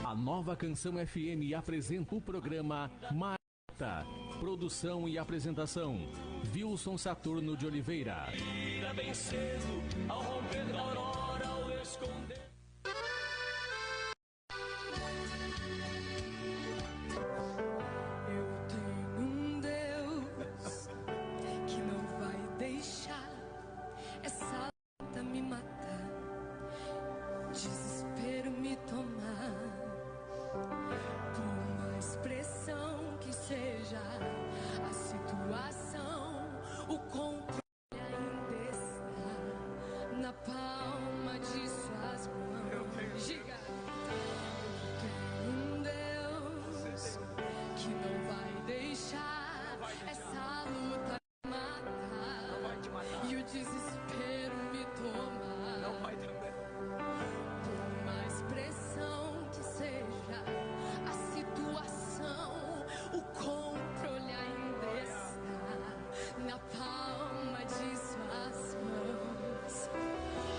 A Nova Canção FM apresenta o programa Marta. Produção e apresentação, Wilson Saturno de Oliveira. Vira bem cedo, ao romper da aurora, ao esconder. Eu tenho um Deus que não vai deixar essa luta me matar, desespero me tomar. Por mais pressão que seja a situação, o controle ainda está na palma de suas mãos. Diga, eu tenho um Deus que não vai deixar essa luta me matar e o desespero me tomar. Não vai também. Por mais pressão que seja a situação, o controle ainda está na palma de suas mãos.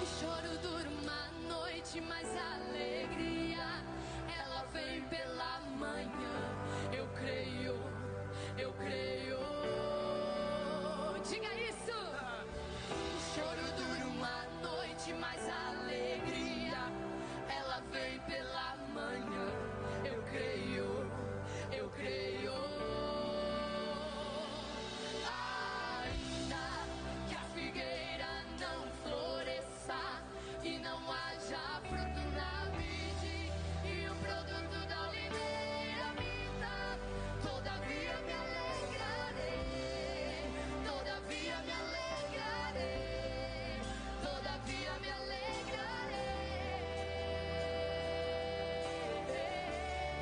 O choro dura uma noite, mas a alegria ela vem pela manhã. Eu creio, eu creio. Diga isso. O choro dura uma noite, mas a alegria ela vem pela manhã. Eu creio, eu creio. Ainda que a figueira não floresça e não haja fruto na vide e o produto da oliveira minta, todavia me alegrarei, todavia me alegrarei, todavia me alegrarei.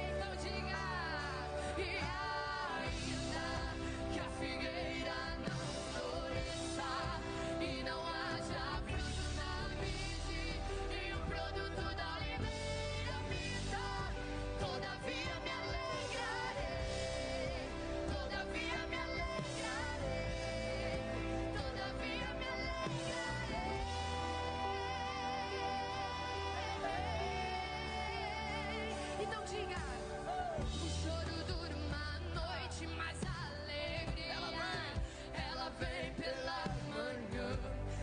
Então diga, e ainda que a figueira não floresça e não haja fruto na vide e o produto da oliveira minta, todavia me alegrarei, todavia me alegrarei, todavia me alegrarei. Então diga, o choro dura uma noite, mas a alegria ela vem pela manhã.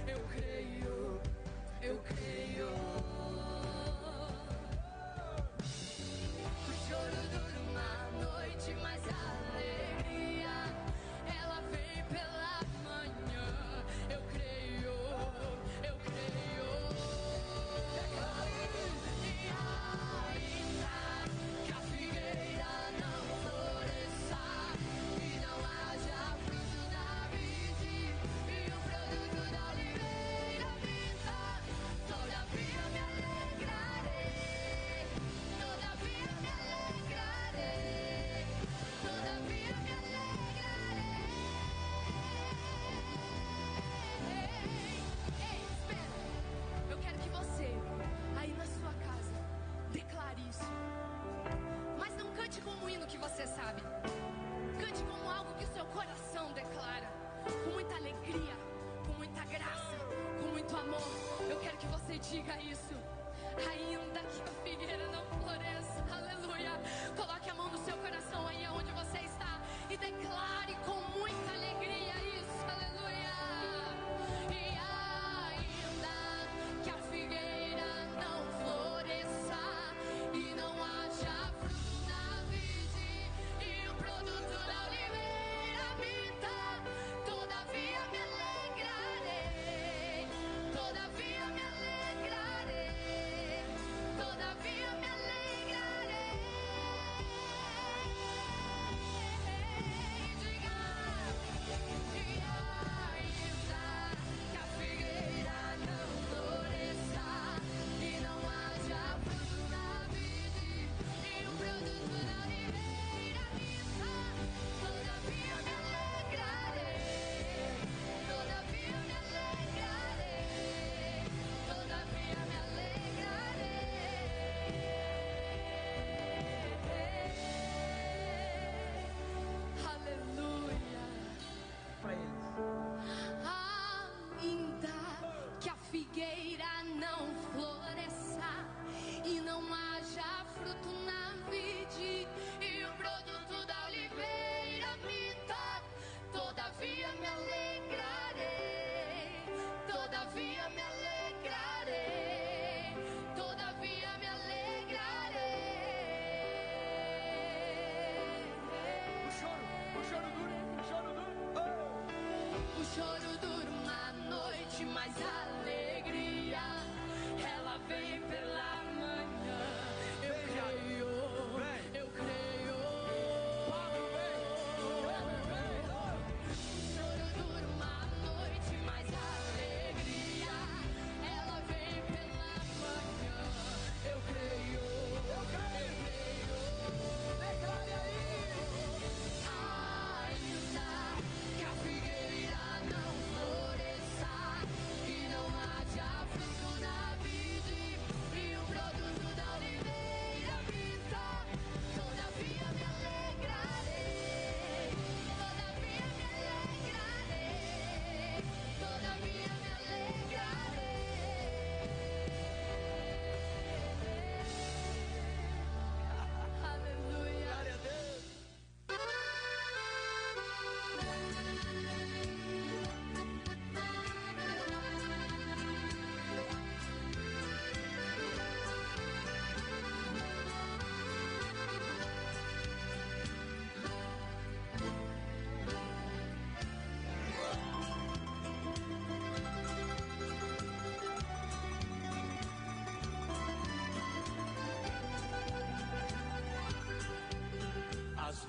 Eu creio, eu creio. O choro dura uma noite, mas a alegria ela vem pela manhã. Eu creio, eu creio. E ainda que a figueira não floresça e não haja fruto na vide e o produto da oliveira minta, todavia me alegrarei, todavia me alegrarei, todavia me alegrarei. Ei, espera! Eu quero que você, aí na sua casa, declare isso. Mas não cante como um hino que você sabe. Cante como algo que o seu coração declara. Com muita alegria, com muita graça, com muito amor. Eu quero que você diga isso. Ainda que a figueira não floresça, aleluia. Coloque a mão no seu coração aí onde você está e declare com muita alegria isso, aleluia. E ainda que a figueira não floresça e não haja fruto na vide e o produto da oliveira minta, todavia me alegrarei, todavia me alegrarei,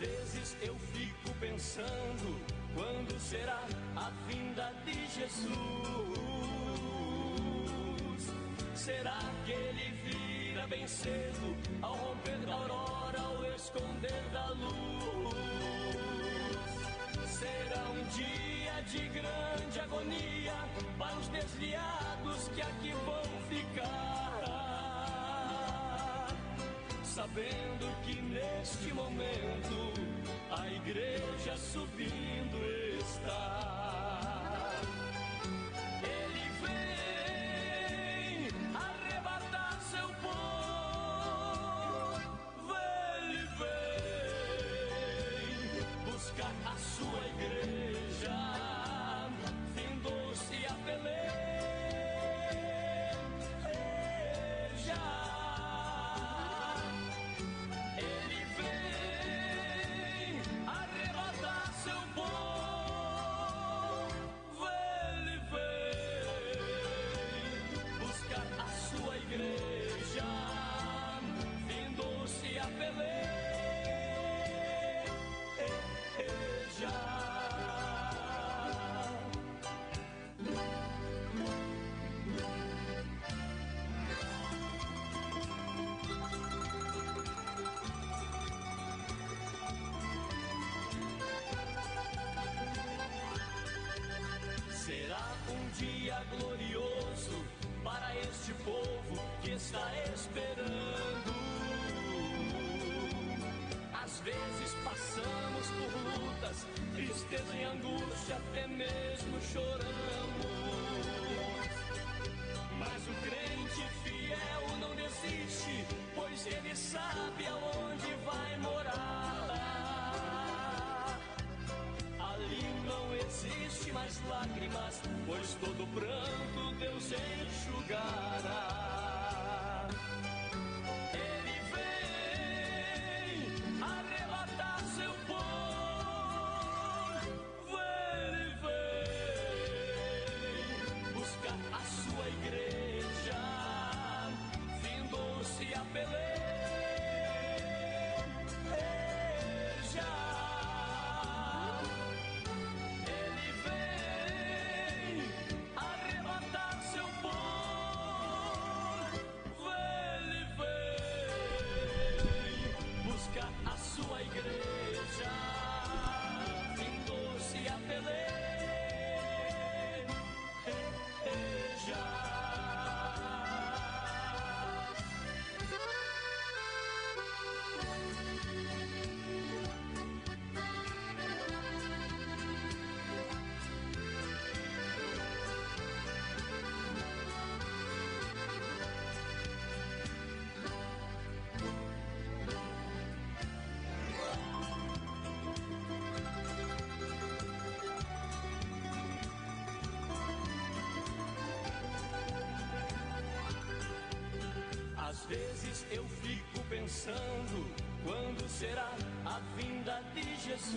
vezes eu fico pensando, quando será a vinda de Jesus? Será que ele virá bem cedo, ao romper da aurora, ao esconder da luz? Será um dia de grande agonia para os desviados que aqui vão ficar, sabendo que neste momento a igreja subindo está. Ele vem arrebatar seu povo, ele vem buscar a sua igreja, findou-se a peleja. Ele vem arrebatar seu povo, ele vem buscar a sua igreja, findou-se a peleja. Será um dia glorioso para este povo que está esperando. Às vezes passamos por lutas, tristeza e angústia, até mesmo choramos. Mas o crente fiel não desiste, pois ele sabe aonde vai morar. Ali não existe mais lágrimas, pois todo pranto Deus enxugará. Ele vem arrebatar seu povo, ele vem buscar a sua igreja, findou-se a peleja. A sua igreja, findou-se a peleja. Às vezes eu fico pensando, quando será a vinda de Jesus?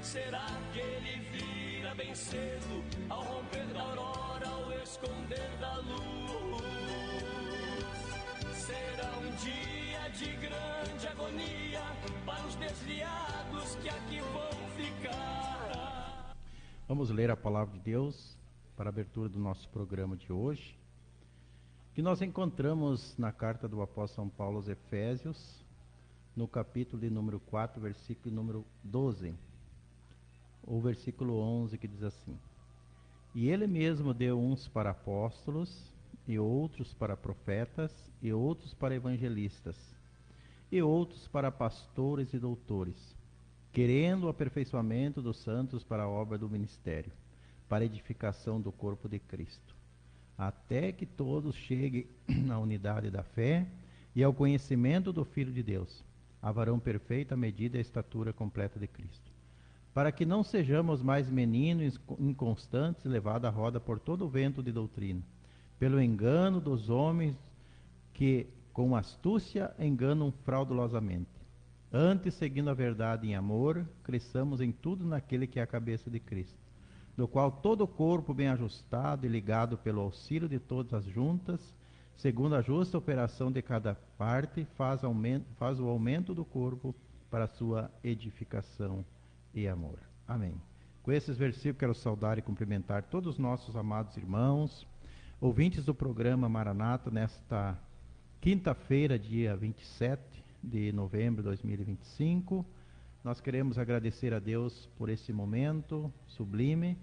Será que ele virá bem cedo, ao romper da aurora, ao esconder da luz? Será um dia de grande agonia para os desviados que aqui vão ficar. Vamos ler a palavra de Deus para a abertura do nosso programa de hoje, que nós encontramos na carta do apóstolo São Paulo aos Efésios, no capítulo de número 4, versículo número 12, o versículo 11, que diz assim: E ele mesmo deu uns para apóstolos, e outros para profetas, e outros para evangelistas, e outros para pastores e doutores, querendo o aperfeiçoamento dos santos para a obra do ministério, para a edificação do corpo de Cristo, até que todos cheguem à unidade da fé e ao conhecimento do Filho de Deus, a varão perfeito à medida e à estatura completa de Cristo, para que não sejamos mais meninos inconstantes, levados à roda por todo o vento de doutrina, pelo engano dos homens que, com astúcia, enganam fraudulosamente. Antes, seguindo a verdade em amor, cresçamos em tudo naquele que é a cabeça de Cristo, do qual todo o corpo bem ajustado e ligado pelo auxílio de todas as juntas, segundo a justa operação de cada parte, faz o aumento do corpo para a sua edificação e amor. Amém. Com esses versículos quero saudar e cumprimentar todos os nossos amados irmãos, ouvintes do programa Maranata, nesta quinta-feira, dia 27 de novembro de 2025. Nós queremos agradecer a Deus por esse momento sublime,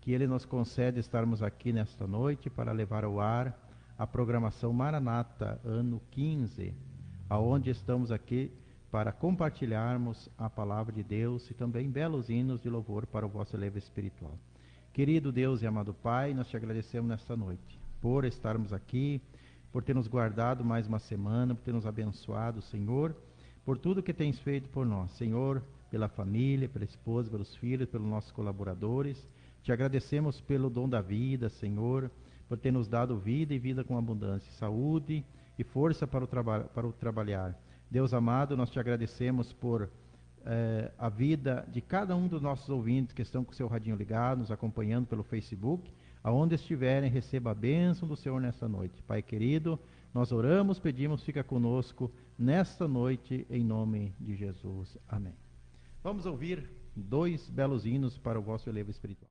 que Ele nos concede estarmos aqui nesta noite para levar ao ar a programação Maranata, ano 15, aonde estamos aqui para compartilharmos a palavra de Deus e também belos hinos de louvor para o vosso elevo espiritual. Querido Deus e amado Pai, nós te agradecemos nesta noite por estarmos aqui, por ter nos guardado mais uma semana, por ter nos abençoado, Senhor, por tudo que tens feito por nós, Senhor, pela família, pela esposa, pelos filhos, pelos nossos colaboradores. Te agradecemos pelo dom da vida, Senhor, por ter nos dado vida e vida com abundância, saúde e força para o trabalhar. Deus amado, nós te agradecemos por a vida de cada um dos nossos ouvintes que estão com o seu radinho ligado, nos acompanhando pelo Facebook. Aonde estiverem, receba a bênção do Senhor nesta noite. Pai querido, nós oramos, pedimos, fica conosco nesta noite, em nome de Jesus. Amém. Vamos ouvir 2 belos hinos para o vosso elevo espiritual.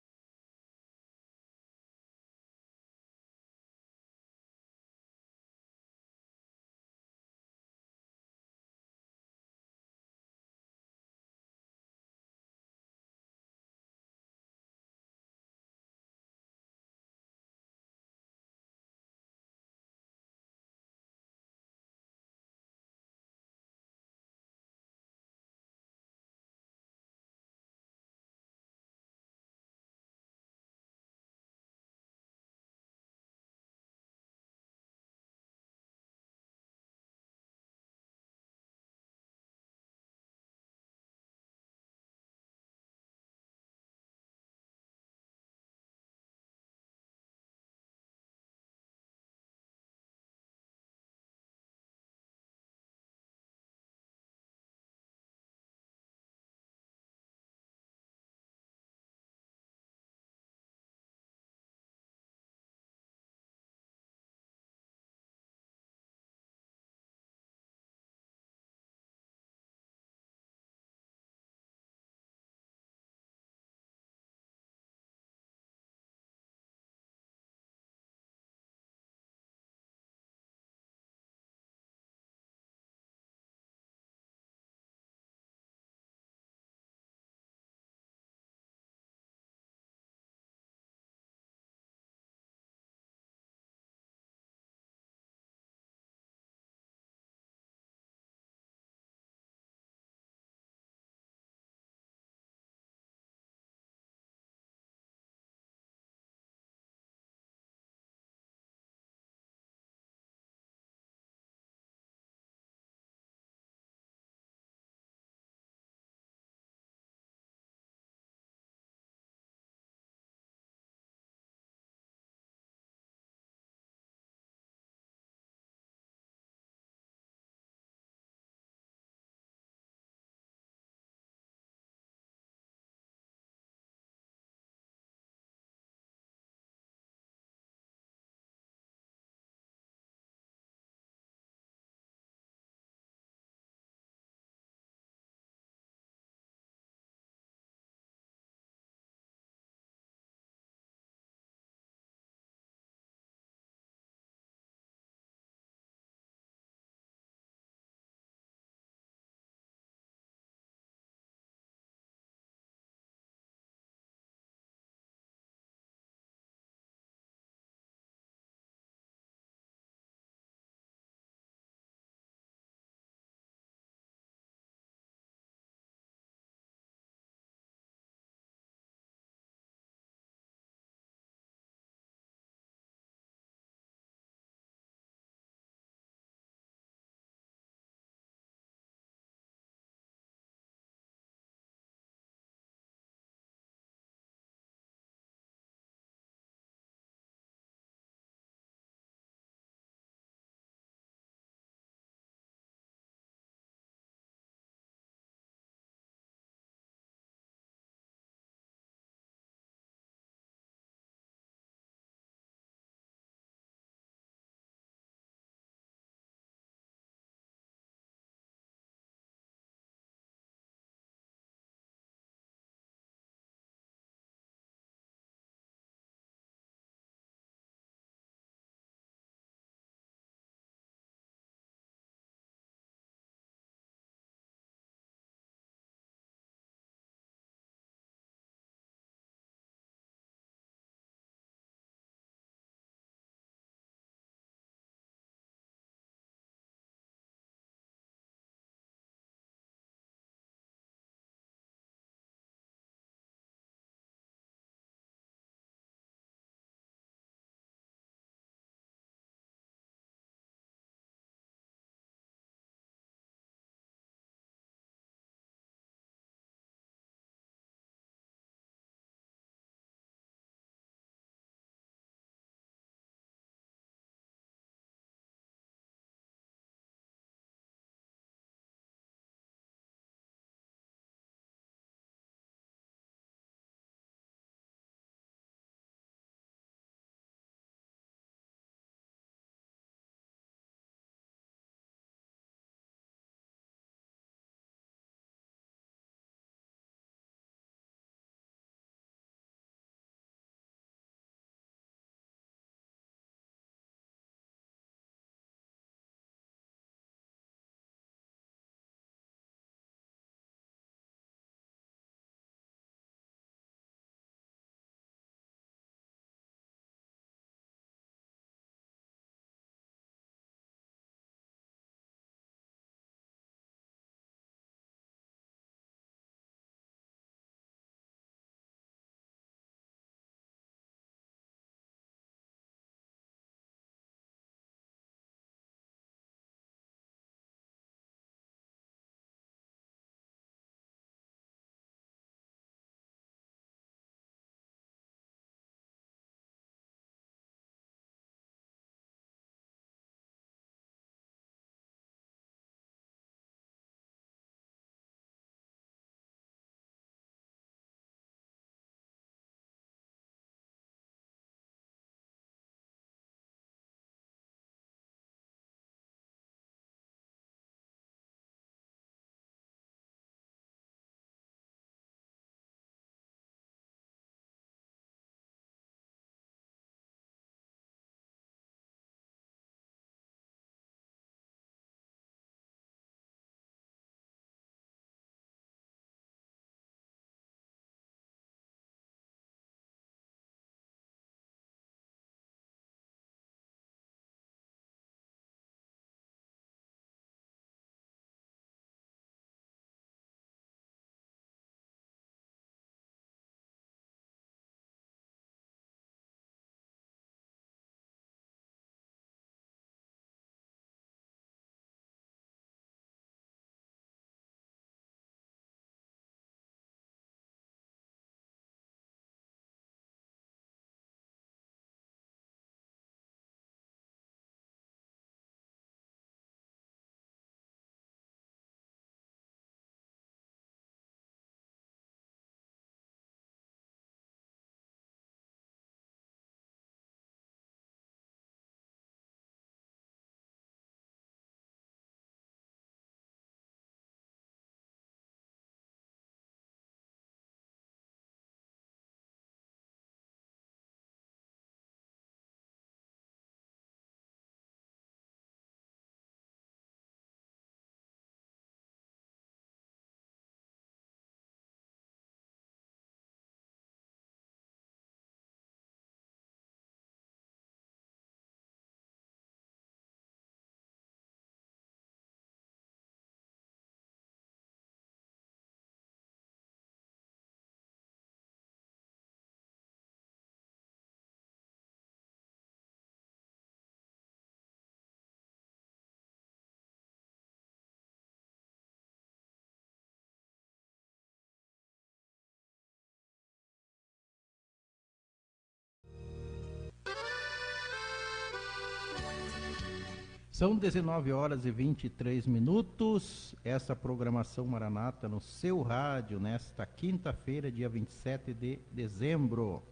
São 19 horas e 23 minutos. Essa programação Maranata no seu rádio, nesta quinta-feira, dia 27 de dezembro.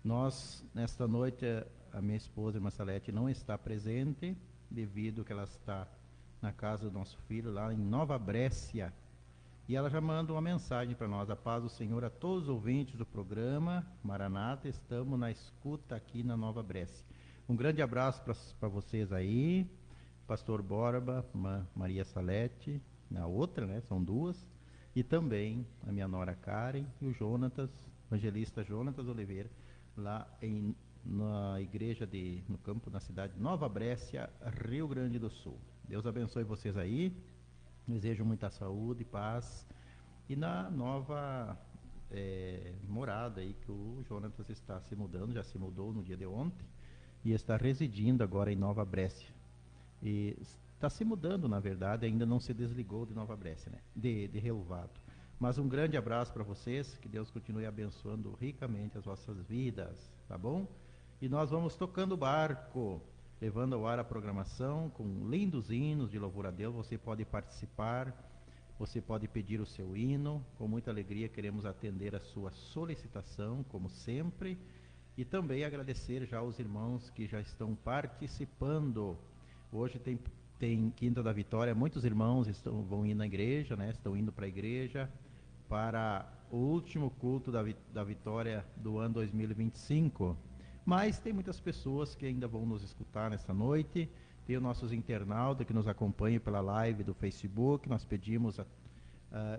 Nós, nesta noite, a minha esposa, irmã Salete, não está presente, devido que ela está na casa do nosso filho, lá em Nova Brécia. E ela já manda uma mensagem para nós: a paz do Senhor a todos os ouvintes do programa Maranata, estamos na escuta aqui na Nova Brécia. Um grande abraço para vocês aí, pastor Borba, Maria Salete, na outra, né, são duas, e também a minha nora Karen e o Jonatas, evangelista Jonatas Oliveira, lá na igreja no campo, na cidade de Nova Brécia, Rio Grande do Sul. Deus abençoe vocês aí, desejo muita saúde e paz, e na nova morada aí que o Jonatas está se mudando, já se mudou no dia de ontem, e está residindo agora em Nova Brécia. E está se mudando, na verdade, ainda não se desligou de Nova Brécia, né? De Rio Vado. Mas um grande abraço para vocês, que Deus continue abençoando ricamente as vossas vidas, tá bom? E nós vamos tocando o barco, levando ao ar a programação com lindos hinos de louvor a Deus. Você pode participar, você pode pedir o seu hino, com muita alegria queremos atender a sua solicitação, como sempre, e também agradecer já aos irmãos que já estão participando. Hoje tem Quinta da Vitória, muitos irmãos vão ir na igreja, né? Estão indo para a igreja para o último culto da Vitória do ano 2025. Mas tem muitas pessoas que ainda vão nos escutar nessa noite. Tem os nossos internautas que nos acompanham pela live do Facebook. Nós pedimos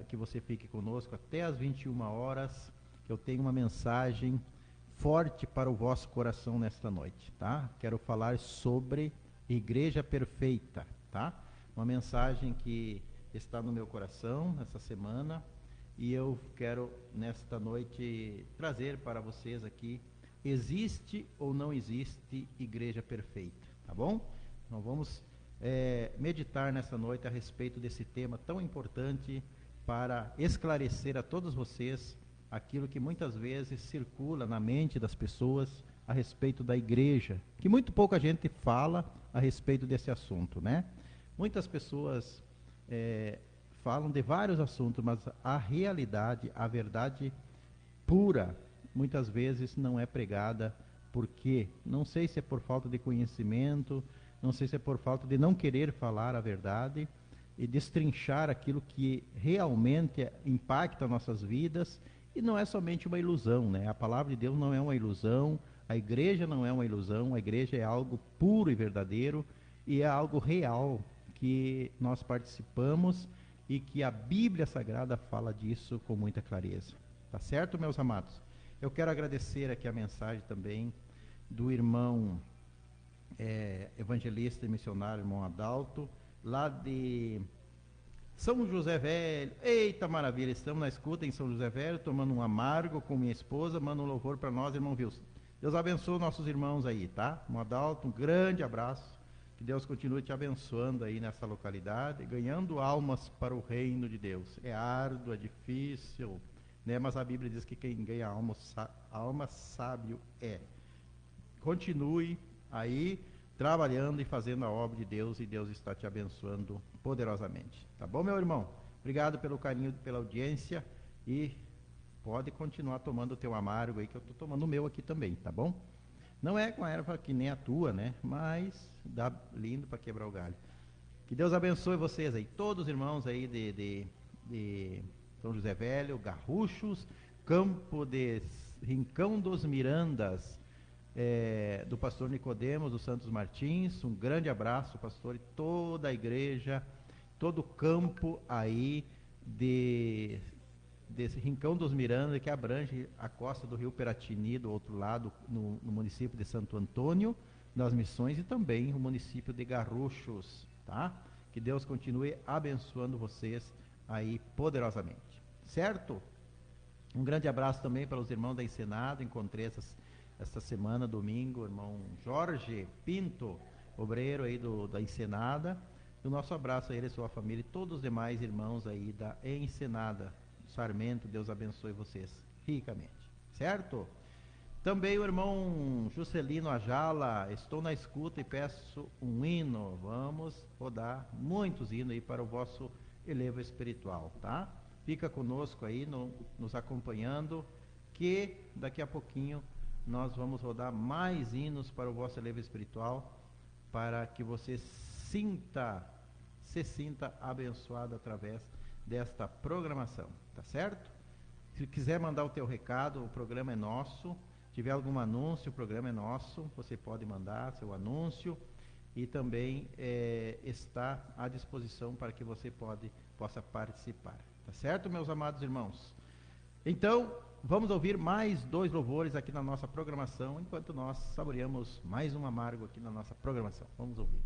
que você fique conosco até às 21 horas. Eu tenho uma mensagem forte para o vosso coração nesta noite, tá? Quero falar sobre Igreja Perfeita, tá? Uma mensagem que está no meu coração essa semana, e eu quero nesta noite trazer para vocês aqui: existe ou não existe igreja perfeita, tá bom? Nós vamos meditar nessa noite a respeito desse tema tão importante para esclarecer a todos vocês aquilo que muitas vezes circula na mente das pessoas a respeito da igreja, que muito pouca gente fala a respeito desse assunto, né? Muitas pessoas falam de vários assuntos, mas a realidade, a verdade pura, muitas vezes não é pregada. Porque não sei se é por falta de conhecimento, não sei se é por falta de não querer falar a verdade e destrinchar aquilo que realmente impacta nossas vidas. E não é somente uma ilusão, né? A palavra de Deus não é uma ilusão, a igreja não é uma ilusão, a igreja é algo puro e verdadeiro, e é algo real que nós participamos e que a Bíblia Sagrada fala disso com muita clareza. Tá certo, meus amados? Eu quero agradecer aqui a mensagem também do irmão evangelista e missionário, irmão Adalto, lá de São José Velho. Eita maravilha, estamos na escuta em São José Velho, tomando um amargo com minha esposa, manda um louvor para nós, irmão Wilson. Deus abençoe nossos irmãos aí, tá? Irmão Adalto, um grande abraço, que Deus continue te abençoando aí nessa localidade, ganhando almas para o reino de Deus. É árduo, é difícil, né? Mas a Bíblia diz que quem ganha alma sábio é. Continue aí trabalhando e fazendo a obra de Deus, e Deus está te abençoando poderosamente. Tá bom, meu irmão? Obrigado pelo carinho, pela audiência, e pode continuar tomando o teu amargo aí, que eu estou tomando o meu aqui também, tá bom? Não é com a erva que nem a tua, né? Mas dá lindo para quebrar o galho. Que Deus abençoe vocês aí, todos os irmãos aí de São José Velho, Garruchos, Campo de Rincão dos Mirandas, do pastor Nicodemos dos Santos Martins. Um grande abraço, pastor, e toda a igreja, todo o campo aí desse Rincão dos Mirandas, que abrange a costa do rio Piratini, do outro lado, no município de Santo Antônio das Missões, e também o município de Garruchos, tá? Que Deus continue abençoando vocês aí poderosamente, certo? Um grande abraço também para os irmãos da Ensenada. Encontrei esta semana, domingo, o irmão Jorge Pinto, obreiro aí da Ensenada. E o nosso abraço a ele, a sua família e todos os demais irmãos aí da Ensenada. Sarmento, Deus abençoe vocês ricamente, certo? Também o irmão Juscelino Ajala, estou na escuta e peço um hino. Vamos rodar muitos hinos aí para o vosso elevo espiritual, tá? Fica conosco aí, nos acompanhando, que daqui a pouquinho nós vamos rodar mais hinos para o vosso elevo espiritual, para que você se sinta abençoado através desta programação, tá certo? Se quiser mandar o teu recado, o programa é nosso. Se tiver algum anúncio, o programa é nosso. Você pode mandar seu anúncio e também está à disposição para que você possa participar. Tá certo, meus amados irmãos? Então, vamos ouvir mais 2 louvores aqui na nossa programação, enquanto nós saboreamos mais um amargo aqui na nossa programação. Vamos ouvir.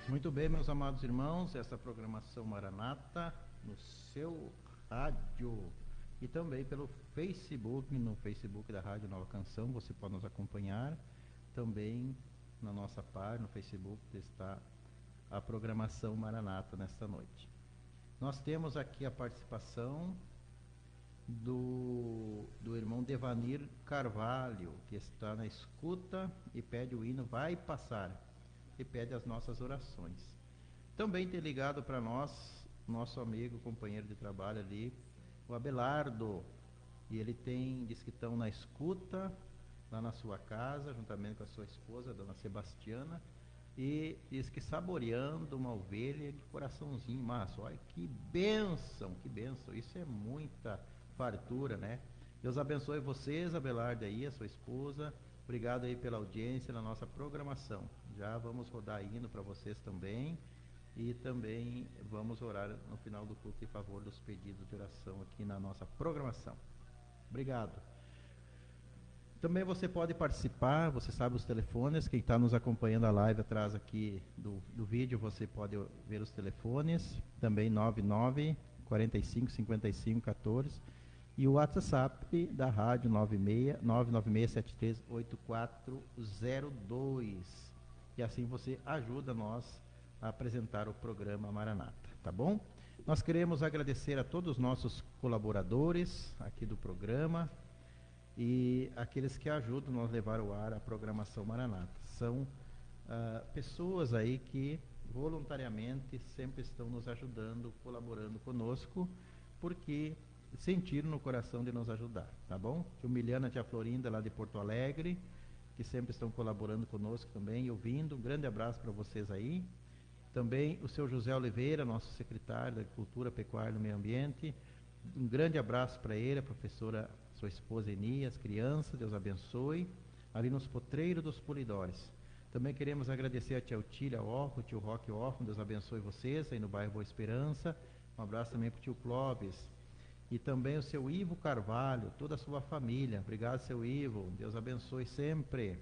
Muito bem, meus amados irmãos, essa programação Maranata no seu rádio e também pelo Facebook, no Facebook da Rádio Nova Canção, você pode nos acompanhar. Também na nossa página, no Facebook, está a programação Maranata nesta noite. Nós temos aqui a participação do irmão Devanir Carvalho, que está na escuta e pede o hino Vai Passar, e pede as nossas orações. Também tem ligado para nós, nosso amigo, companheiro de trabalho ali, o Abelardo, e ele diz que estão na escuta, lá na sua casa, juntamente com a sua esposa, a dona Sebastiana, e diz que saboreando uma ovelha de coraçãozinho, mas olha que bênção, isso é muita fartura, né? Deus abençoe vocês, Abelardo aí, a sua esposa, obrigado aí pela audiência na nossa programação, já vamos rodar hino para vocês também, e também vamos orar no final do culto em favor dos pedidos de oração aqui na nossa programação. Obrigado. Também você pode participar, você sabe os telefones, quem está nos acompanhando a live atrás aqui do vídeo, você pode ver os telefones, também 99 45 55 14, e o WhatsApp da rádio 99673 8402, e assim você ajuda nós a apresentar o programa Maranata, tá bom? Nós queremos agradecer a todos os nossos colaboradores aqui do programa, e aqueles que ajudam nós levar ao ar a programação Maranata. São pessoas aí que voluntariamente sempre estão nos ajudando, colaborando conosco, porque sentiram no coração de nos ajudar, tá bom? Tia Miliana, tia Florinda lá de Porto Alegre, que sempre estão colaborando conosco também e ouvindo. Um grande abraço para vocês aí. Também o seu José Oliveira, nosso secretário da Agricultura, Pecuária e Meio Ambiente. Um grande abraço para ele, a professora, sua esposa Eni, as crianças, Deus abençoe, ali nos Potreiros dos Polidores. Também queremos agradecer a tia Otília Orfo, tio Roque Orfo, Deus abençoe vocês, aí no bairro Boa Esperança. Um abraço também para o tio Clóvis. E também o seu Ivo Carvalho, toda a sua família. Obrigado, seu Ivo, Deus abençoe sempre.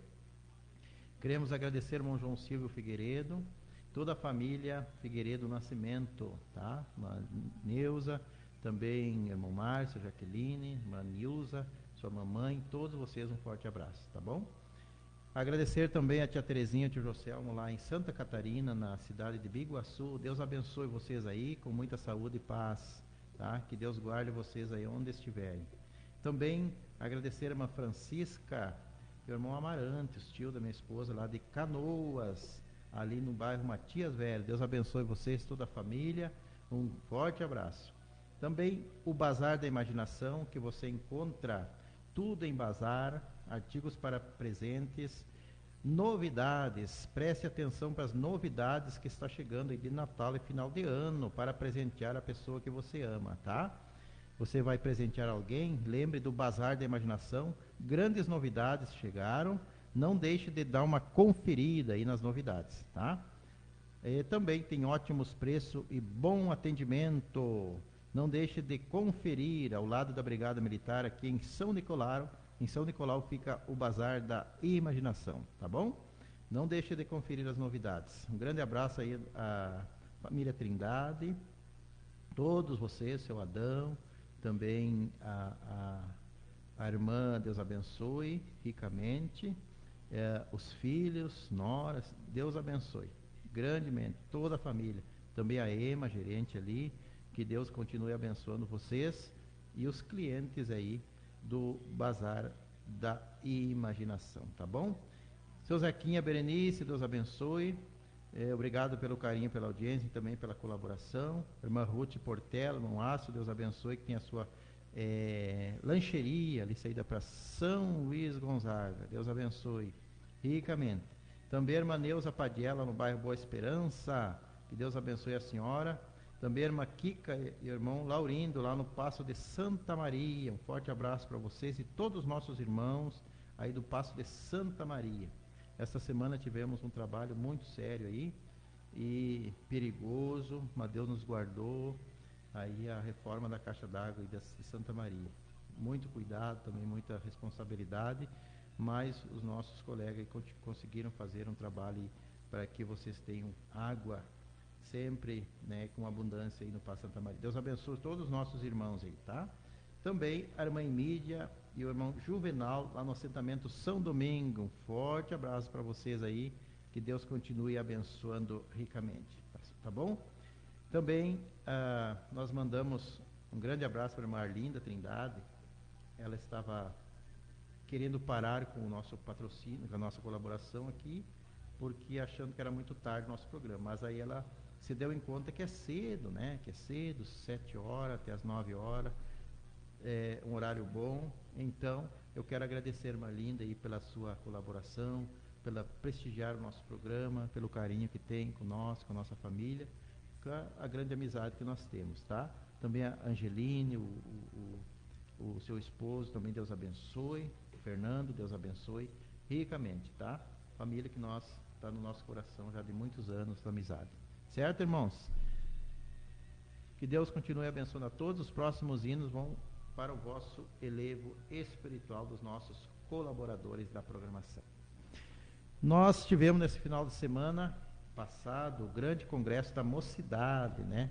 Queremos agradecer ao irmão João Silvio Figueiredo, toda a família Figueiredo Nascimento, tá? Uma Neuza, também irmão Márcio, Jaqueline, irmã Nilza, sua mamãe, todos vocês um forte abraço, tá bom? Agradecer também a tia Terezinha e o tio Joselmo lá em Santa Catarina, na cidade de Biguaçu. Deus abençoe vocês aí, com muita saúde e paz, tá? Que Deus guarde vocês aí onde estiverem. Também agradecer a irmã Francisca e o irmão Amarante, os tio da minha esposa lá de Canoas, ali no bairro Matias Velho. Deus abençoe vocês, toda a família, um forte abraço. Também o Bazar da Imaginação, que você encontra tudo em bazar, artigos para presentes, novidades. Preste atenção para as novidades que está chegando aí de Natal e final de ano, para presentear a pessoa que você ama, tá? Você vai presentear alguém, lembre do Bazar da Imaginação, grandes novidades chegaram, não deixe de dar uma conferida aí nas novidades, tá? Também tem ótimos preços e bom atendimento. Não deixe de conferir ao lado da Brigada Militar aqui em São Nicolau. Em São Nicolau fica o Bazar da Imaginação, tá bom? Não deixe de conferir as novidades. Um grande abraço aí à família Trindade, todos vocês, seu Adão, também a irmã, Deus abençoe ricamente, os filhos, noras, Deus abençoe grandemente, toda a família. Também a Ema, gerente ali. Que Deus continue abençoando vocês e os clientes aí do Bazar da Imaginação, tá bom? Seu Zequinha, Berenice, Deus abençoe. Obrigado pelo carinho, pela audiência e também pela colaboração. Irmã Ruth Portela, irmão Aço, Deus abençoe, que tem a sua lancheria ali, saída para São Luís Gonzaga. Deus abençoe ricamente. Também a irmã Neuza Padiela, no bairro Boa Esperança. Que Deus abençoe a senhora. Também a irmã Kika e o irmão Laurindo, lá no Paço de Santa Maria. Um forte abraço para vocês e todos os nossos irmãos aí do Paço de Santa Maria. Esta semana tivemos um trabalho muito sério aí e perigoso, mas Deus nos guardou. Aí a reforma da caixa d'água de Santa Maria. Muito cuidado, também muita responsabilidade, mas os nossos colegas conseguiram fazer um trabalho para que vocês tenham água sempre, né, com abundância aí no Passo Santa Maria. Deus abençoe todos os nossos irmãos aí, tá? Também a irmã Emília e o irmão Juvenal, lá no assentamento São Domingo. Um forte abraço para vocês aí, que Deus continue abençoando ricamente, tá bom? Também nós mandamos um grande abraço para a irmã Arlinda Trindade. Ela estava querendo parar com o nosso patrocínio, com a nossa colaboração aqui, porque achando que era muito tarde o nosso programa. Mas aí ela se deu em conta que é cedo, né? Que é cedo, 7 horas até as 9 horas, é um horário bom. Então, eu quero agradecer a irmã Linda aí pela sua colaboração, pela prestigiar o nosso programa, pelo carinho que tem com nós, com a nossa família, com a grande amizade que nós temos, tá? Também a Angeline, o seu esposo, também Deus abençoe. O Fernando, Deus abençoe ricamente, tá? Família que está no nosso coração já de muitos anos de amizade. Certo, irmãos? Que Deus continue abençoando a todos. Os próximos hinos vão para o vosso elevo espiritual dos nossos colaboradores da programação. Nós tivemos nesse final de semana passado o grande congresso da mocidade, né?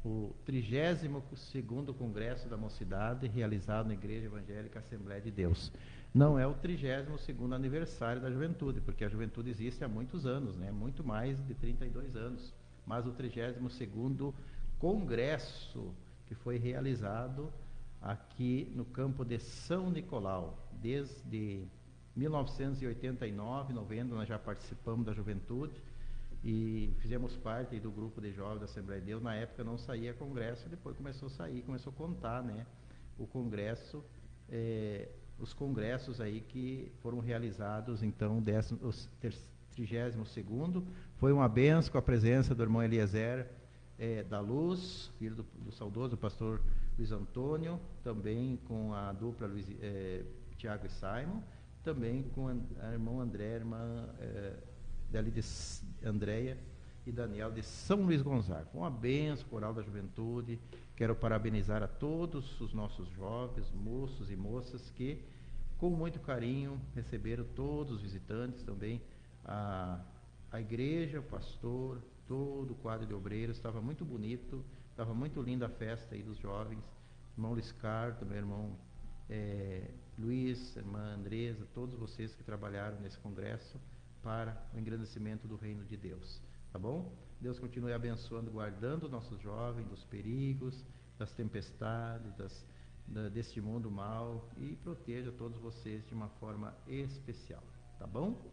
O 32º Congresso da Mocidade, realizado na Igreja Evangélica Assembleia de Deus. Não é o 32º aniversário da juventude, porque a juventude existe há muitos anos, né? Muito mais de 32 anos. Mas o 32º Congresso, que foi realizado aqui no campo de São Nicolau. Desde 1989, 90, nós já participamos da juventude e fizemos parte do grupo de jovens da Assembleia de Deus. Na época não saía congresso, depois começou a sair, começou a contar, né, o congresso, os congressos aí que foram realizados. Então, o 32º foi uma benção com a presença do irmão Eliezer da Luz, filho do saudoso pastor Luiz Antônio, também com a dupla Tiago e Simon, também com a irmã André, irmã dali de Andréia e Daniel de São Luís Gonzaga. Foi uma benção, coral da juventude. Quero parabenizar a todos os nossos jovens, moços e moças que, com muito carinho, receberam todos os visitantes, também a igreja, o pastor, todo o quadro de obreiros. Estava muito bonito, estava muito linda a festa aí dos jovens. Irmão Liscar, também irmão Luiz, irmã Andresa, todos vocês que trabalharam nesse congresso para o engrandecimento do reino de Deus, tá bom? Deus continue abençoando, guardando nossos jovens dos perigos, das tempestades, deste mundo mal, e proteja todos vocês de uma forma especial, tá bom?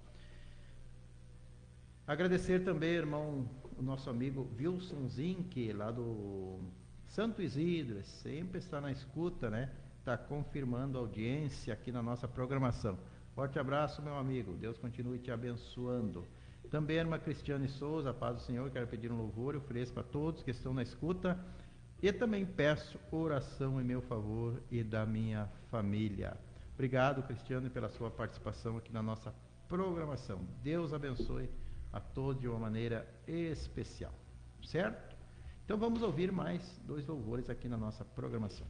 Agradecer também, irmão, o nosso amigo Wilson Zink, lá do Santo Isidro, sempre está na escuta, né? Está confirmando a audiência aqui na nossa programação. Forte abraço, meu amigo. Deus continue te abençoando. Também a irmã Cristiane Souza, a paz do Senhor, quero pedir um louvor e ofereço para todos que estão na escuta. E também peço oração em meu favor e da minha família. Obrigado, Cristiane, pela sua participação aqui na nossa programação. Deus abençoe a todos de uma maneira especial. Certo? Então vamos ouvir mais 2 louvores aqui na nossa programação.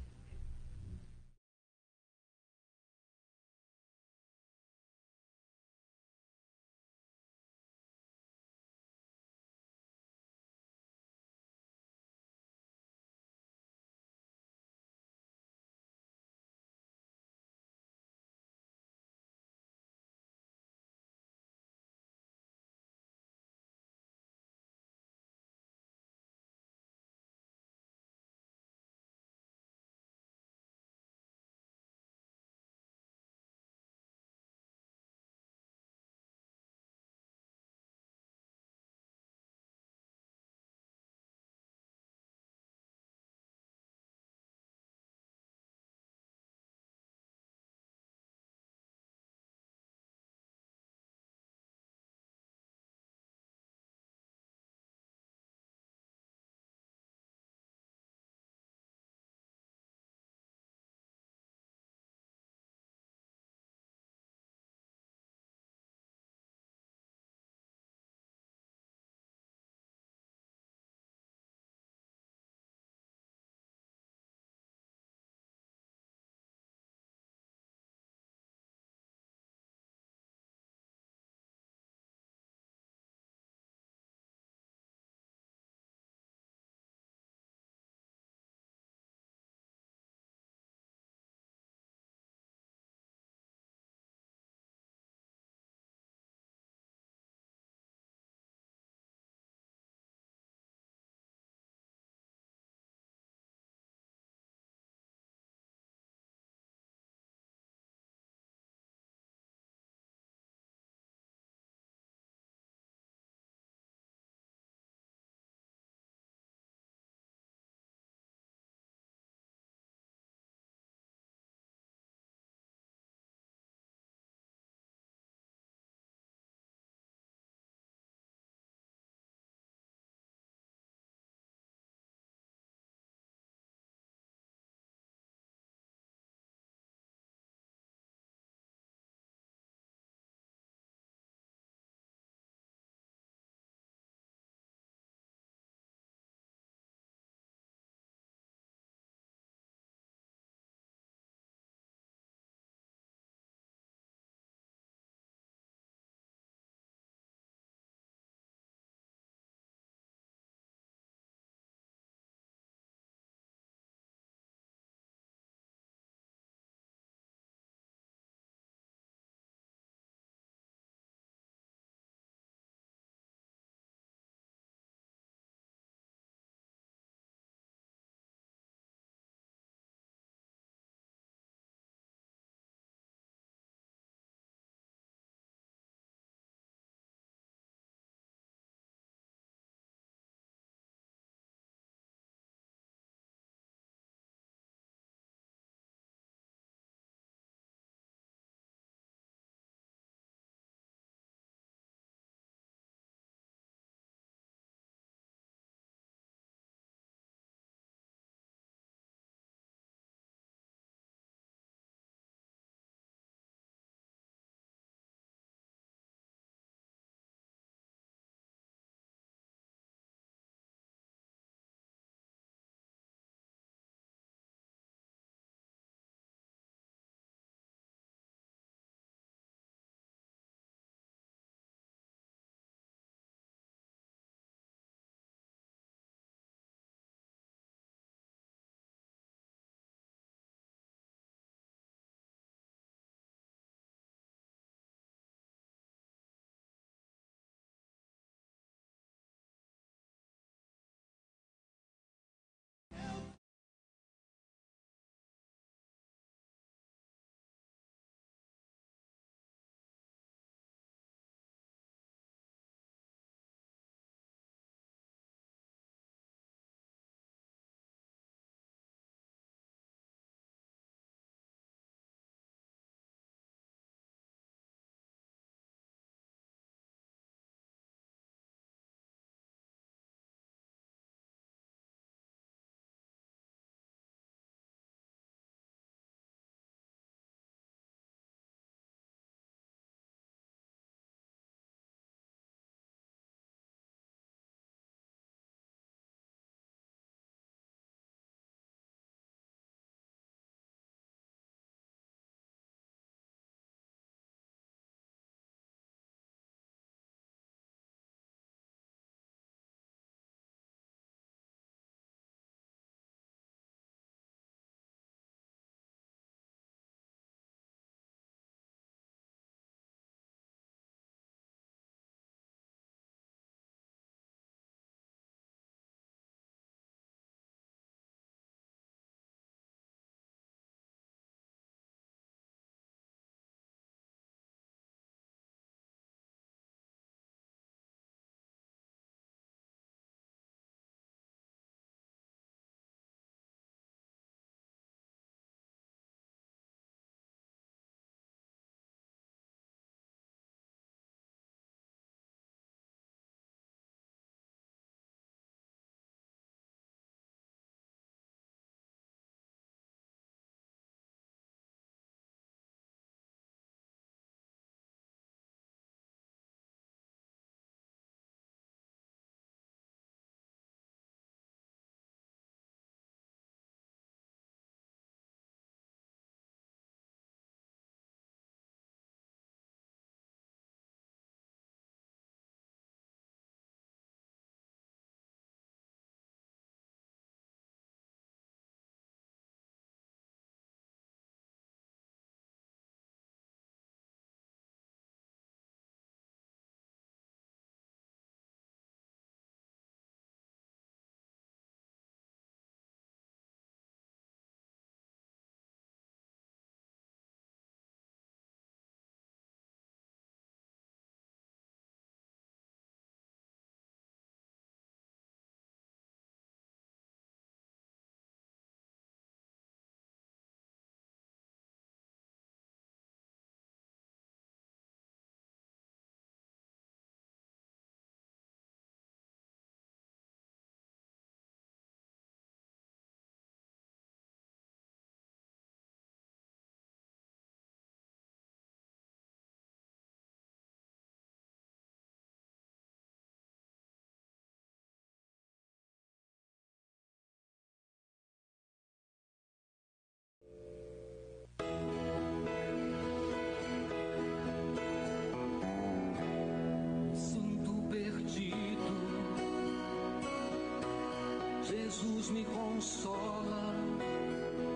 Deus me consola.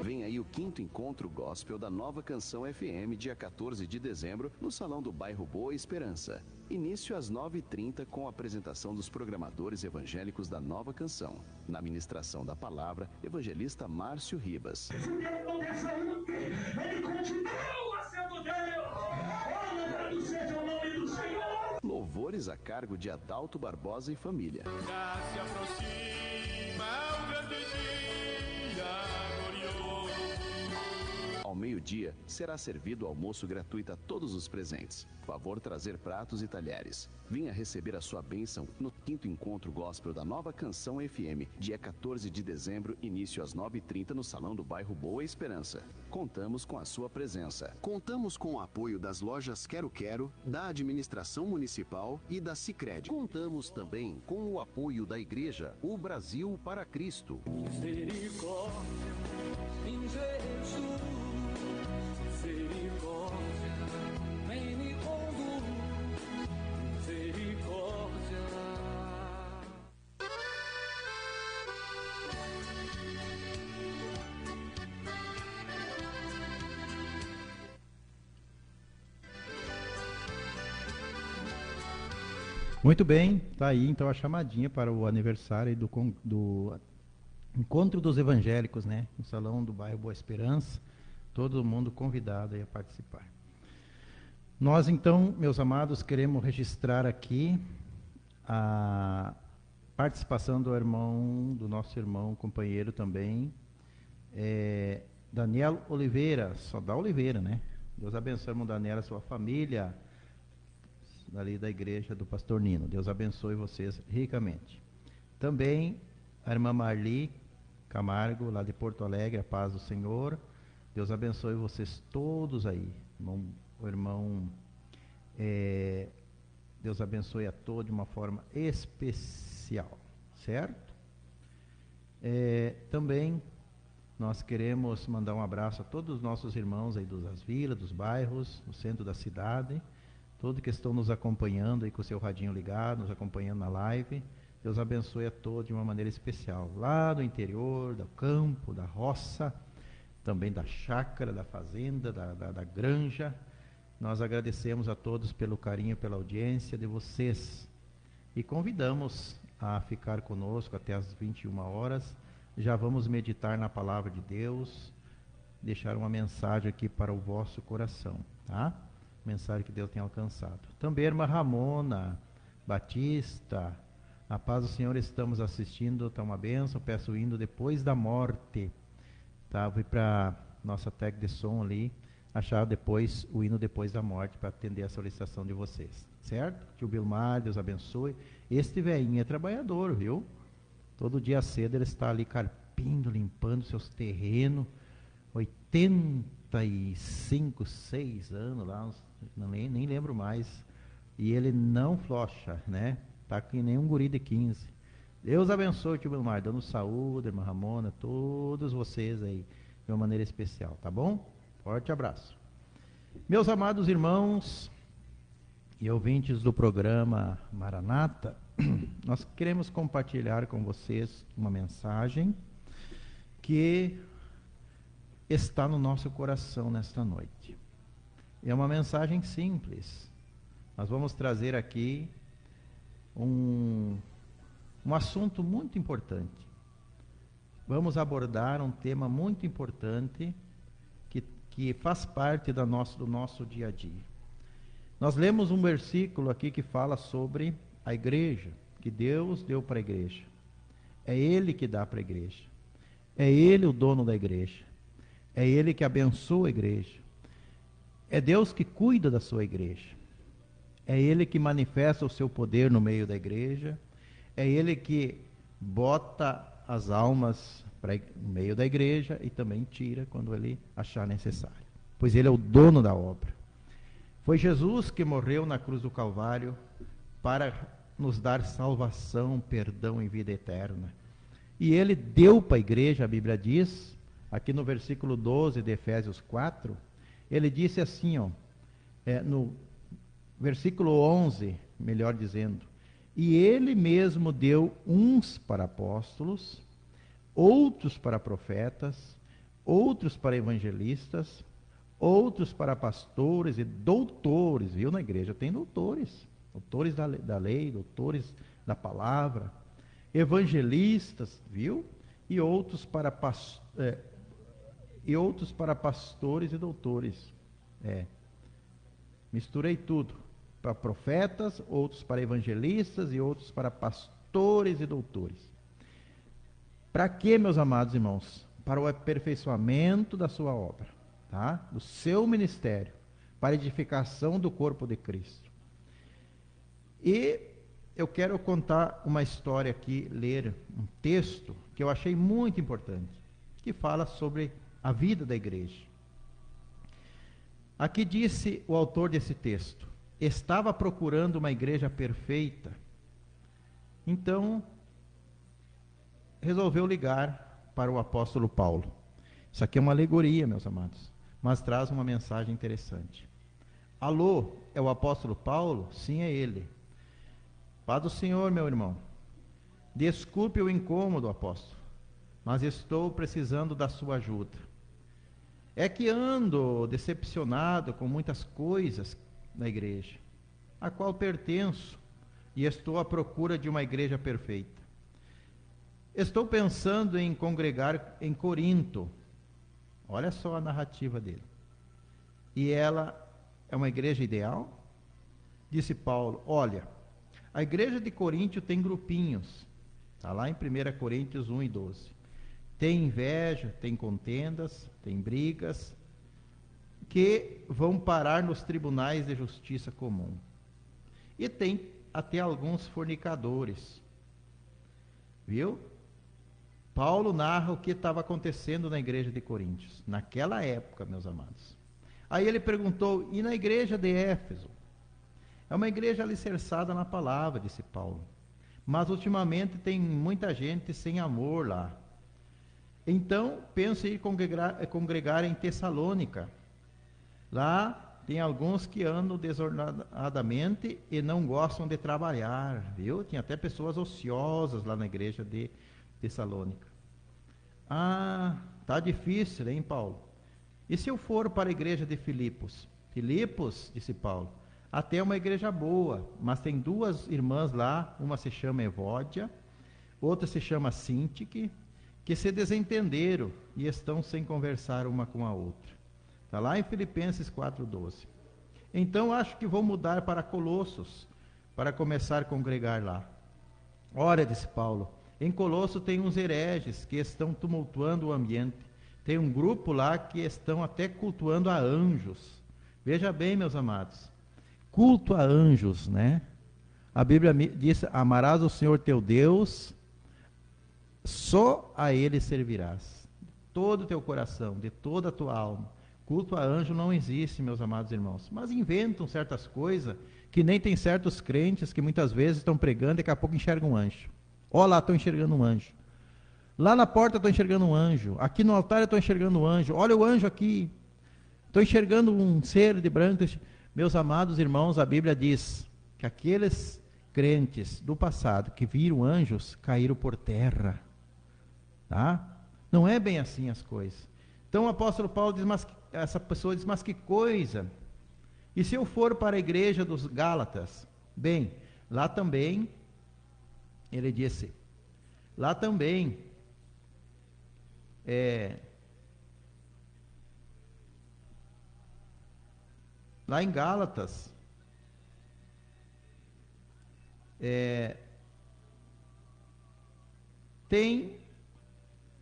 Vem aí o 5º Encontro Gospel da Nova Canção FM, dia 14 de dezembro, no Salão do Bairro Boa Esperança. Início às 9h30 com a apresentação dos programadores evangélicos da Nova Canção. Na ministração da palavra, evangelista Márcio Ribas. Ele continua sendo Deus. Louvado seja o nome do Senhor. Louvores a cargo de Adalto Barbosa e família. Já se aproxima o grande dia glorioso. Ao meio-dia, será servido almoço gratuito a todos os presentes. Favor trazer pratos e talheres. Venha receber a sua bênção no 5º Encontro Gospel da Nova Canção FM, dia 14 de dezembro, início às 9h30 no Salão do Bairro Boa Esperança. Contamos com a sua presença. Contamos com o apoio das lojas Quero Quero, da Administração Municipal e da Sicredi. Contamos também com o apoio da Igreja O Brasil para Cristo. Misericórdia em Jesus, misericórdia, vem me conduzir, misericórdia. Muito bem, tá aí então a chamadinha para o aniversário do Encontro dos Evangélicos, né? No Salão do Bairro Boa Esperança, todo mundo convidado aí a participar. Nós então, meus amados, queremos registrar aqui a participação do nosso irmão, companheiro também, Daniel Oliveira, só da Oliveira, né? Deus abençoe, irmão Daniel, a sua família, ali da igreja do pastor Nino. Deus abençoe vocês ricamente. Também a irmã Marli Camargo, lá de Porto Alegre, a paz do Senhor. Deus abençoe vocês todos aí. O irmão, Deus abençoe a todos de uma forma especial, certo? Também nós queremos mandar um abraço a todos os nossos irmãos aí das vilas, dos bairros, no centro da cidade, todos que estão nos acompanhando aí com o seu radinho ligado, nos acompanhando na live. Deus abençoe a todos de uma maneira especial. Lá do interior, do campo, da roça, também da chácara, da fazenda, da granja. Nós agradecemos a todos pelo carinho, pela audiência de vocês. E convidamos a ficar conosco até as 21 horas. Já vamos meditar na palavra de Deus, deixar uma mensagem aqui para o vosso coração, tá? Mensagem que Deus tem alcançado. Também a irmã Ramona Batista, a paz do Senhor, estamos assistindo, está uma bênção, peço o hino Depois da Morte, tá? Fui para nossa técnica de som ali, achar depois o hino Depois da Morte, para atender a solicitação de vocês, certo? Tio Bilmar, Deus abençoe. Este velhinho é trabalhador, viu? Todo dia cedo ele está ali carpindo, limpando seus terrenos, 85, 6 anos lá, nem lembro mais, e ele não flocha, né? Tá que nem um guri de 15. Deus abençoe, tio Bilmar, dando saúde, irmã Ramona, todos vocês aí, de uma maneira especial, tá bom? Forte abraço. Meus amados irmãos e ouvintes do programa Maranata, nós queremos compartilhar com vocês uma mensagem que está no nosso coração nesta noite. É uma mensagem simples. Nós vamos trazer aqui um assunto muito importante. Vamos abordar um tema muito importante que faz parte do nosso dia a dia. Nós lemos um versículo aqui que fala sobre a igreja, que Deus deu para a igreja. É Ele que dá para a igreja. É Ele o dono da igreja. É Ele que abençoa a igreja. É Deus que cuida da sua igreja. É Ele que manifesta o seu poder no meio da igreja. É Ele que bota as almas no meio da igreja e também tira quando Ele achar necessário. Pois Ele é o dono da obra. Foi Jesus que morreu na cruz do Calvário para nos dar salvação, perdão e vida eterna. E Ele deu para a igreja, a Bíblia diz, aqui no versículo 12 de Efésios 4, Ele disse assim, no versículo 11, melhor dizendo, e Ele mesmo deu uns para apóstolos, outros para profetas, outros para evangelistas, outros para pastores e doutores, viu? Na igreja tem doutores, doutores da lei, doutores da palavra, evangelistas, viu? E outros para pastores e doutores. Misturei tudo. Para profetas, outros para evangelistas e outros para pastores e doutores. Para quê, meus amados irmãos? Para o aperfeiçoamento da sua obra, tá? Do seu ministério, para a edificação do corpo de Cristo. E eu quero contar uma história aqui, ler um texto que eu achei muito importante, que fala sobre a vida da igreja. Aqui disse o autor desse texto: estava procurando uma igreja perfeita, então resolveu ligar para o apóstolo Paulo. Isso aqui é uma alegoria, meus amados, mas traz uma mensagem interessante. Alô, é o apóstolo Paulo? Sim, é ele. Paz do Senhor, meu irmão. Desculpe o incômodo, apóstolo, mas estou precisando da sua ajuda. É que ando decepcionado com muitas coisas na igreja, a qual pertenço, e estou à procura de uma igreja perfeita. Estou pensando em congregar em Corinto. Olha só a narrativa dele. E ela é uma igreja ideal? Disse Paulo: olha, a igreja de Corinto tem grupinhos. Está lá em 1 Coríntios 1 e 12. Tem inveja, tem contendas, tem brigas, que vão parar nos tribunais de justiça comum. E tem até alguns fornicadores. Viu? Paulo narra o que estava acontecendo na igreja de Coríntios, naquela época, meus amados. Aí ele perguntou: e na igreja de Éfeso? É uma igreja alicerçada na palavra, disse Paulo. Mas ultimamente tem muita gente sem amor lá. Então, penso em ir congregar em Tessalônica. Lá tem alguns que andam desordenadamente e não gostam de trabalhar, viu? Tinha até pessoas ociosas lá na igreja de Tessalônica. Ah, tá difícil, hein, Paulo? E se eu for para a igreja de Filipos? Filipos, disse Paulo, até é uma igreja boa, mas tem duas irmãs lá, uma se chama Evódia, outra se chama Sintique, que se desentenderam e estão sem conversar uma com a outra. Está lá em Filipenses 4,12. Então acho que vou mudar para Colossos, para começar a congregar lá. Ora, disse Paulo, em Colosso tem uns hereges que estão tumultuando o ambiente. Tem um grupo lá que estão até cultuando a anjos. Veja bem, meus amados, culto a anjos, né? A Bíblia diz: amarás o Senhor teu Deus, só a Ele servirás, de todo o teu coração, de toda a tua alma. Culto a anjo não existe, meus amados irmãos, mas inventam certas coisas que nem tem certos crentes que muitas vezes estão pregando e daqui a pouco enxergam um anjo. Ó, lá estou enxergando um anjo. Lá na porta estou enxergando um anjo. Aqui no altar estou enxergando um anjo. Olha o anjo aqui. Estou enxergando um ser de branco. Meus amados irmãos, a Bíblia diz que aqueles crentes do passado que viram anjos caíram por terra. Tá? Não é bem assim as coisas. Então o apóstolo Paulo diz, mas essa pessoa diz, mas que coisa? E se eu for para a igreja dos Gálatas? Bem, lá também, ele disse, lá também, lá em Gálatas, tem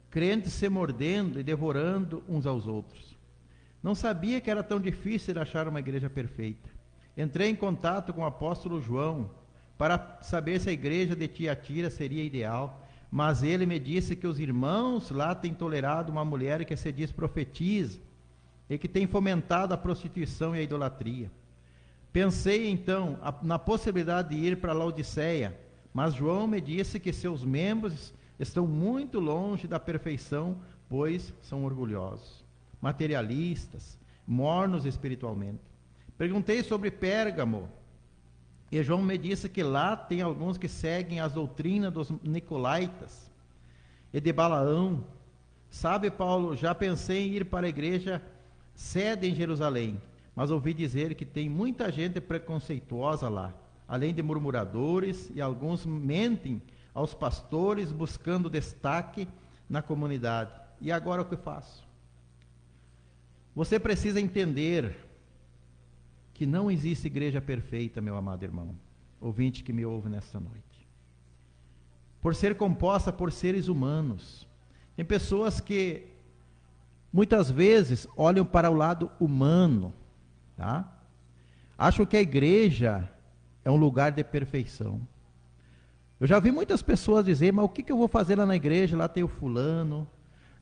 crentes se mordendo e devorando uns aos outros. Não sabia que era tão difícil achar uma igreja perfeita. Entrei em contato com o apóstolo João para saber se a igreja de Tiatira seria ideal, mas ele me disse que os irmãos lá têm tolerado uma mulher que se diz profetiza e que tem fomentado a prostituição e a idolatria. Pensei então na possibilidade de ir para Laodiceia, mas João me disse que seus membros estão muito longe da perfeição, pois são orgulhosos, materialistas, mornos espiritualmente. Perguntei sobre Pérgamo, e João me disse que lá tem alguns que seguem as doutrinas dos nicolaítas. e de Balaão. Sabe, Paulo, já pensei em ir para a igreja sede em Jerusalém, mas ouvi dizer que tem muita gente preconceituosa lá, além de murmuradores, e alguns mentem aos pastores buscando destaque na comunidade. E agora o que faço? Você precisa entender que não existe igreja perfeita, meu amado irmão, ouvinte que me ouve nesta noite. Por ser composta por seres humanos. Tem pessoas que muitas vezes olham para o lado humano, tá? Acham que a igreja é um lugar de perfeição. Eu já vi muitas pessoas dizer, mas o que eu vou fazer lá na igreja? Lá tem o fulano,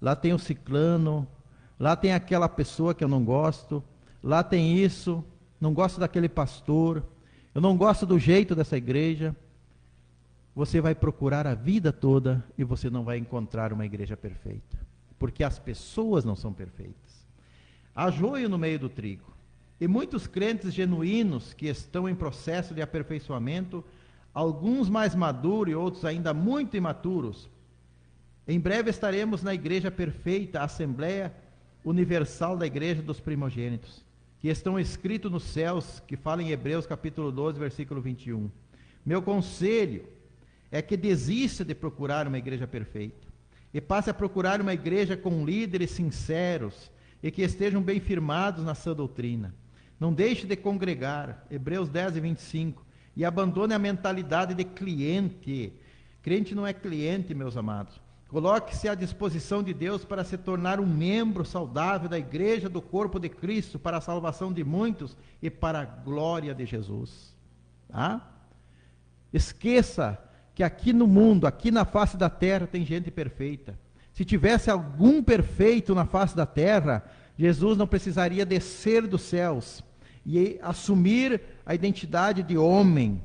lá tem o ciclano, lá tem aquela pessoa que eu não gosto, lá tem isso, não gosto daquele pastor, eu não gosto do jeito dessa igreja. Você vai procurar a vida toda e você não vai encontrar uma igreja perfeita, porque as pessoas não são perfeitas. Há joio no meio do trigo, e muitos crentes genuínos que estão em processo de aperfeiçoamento, alguns mais maduros e outros ainda muito imaturos. Em breve estaremos na igreja perfeita, a Assembleia Universal da Igreja dos Primogênitos, que estão escritos nos céus, que fala em Hebreus capítulo 12, versículo 21. Meu conselho é que desista de procurar uma igreja perfeita e passe a procurar uma igreja com líderes sinceros e que estejam bem firmados na sã doutrina. Não deixe de congregar, Hebreus 10 e 25, e abandone a mentalidade de cliente. Crente não é cliente, meus amados. Coloque-se à disposição de Deus para se tornar um membro saudável da igreja do corpo de Cristo, para a salvação de muitos e para a glória de Jesus. Tá? Esqueça que aqui no mundo, aqui na face da terra, tem gente perfeita. Se tivesse algum perfeito na face da terra, Jesus não precisaria descer dos céus e assumir a identidade de homem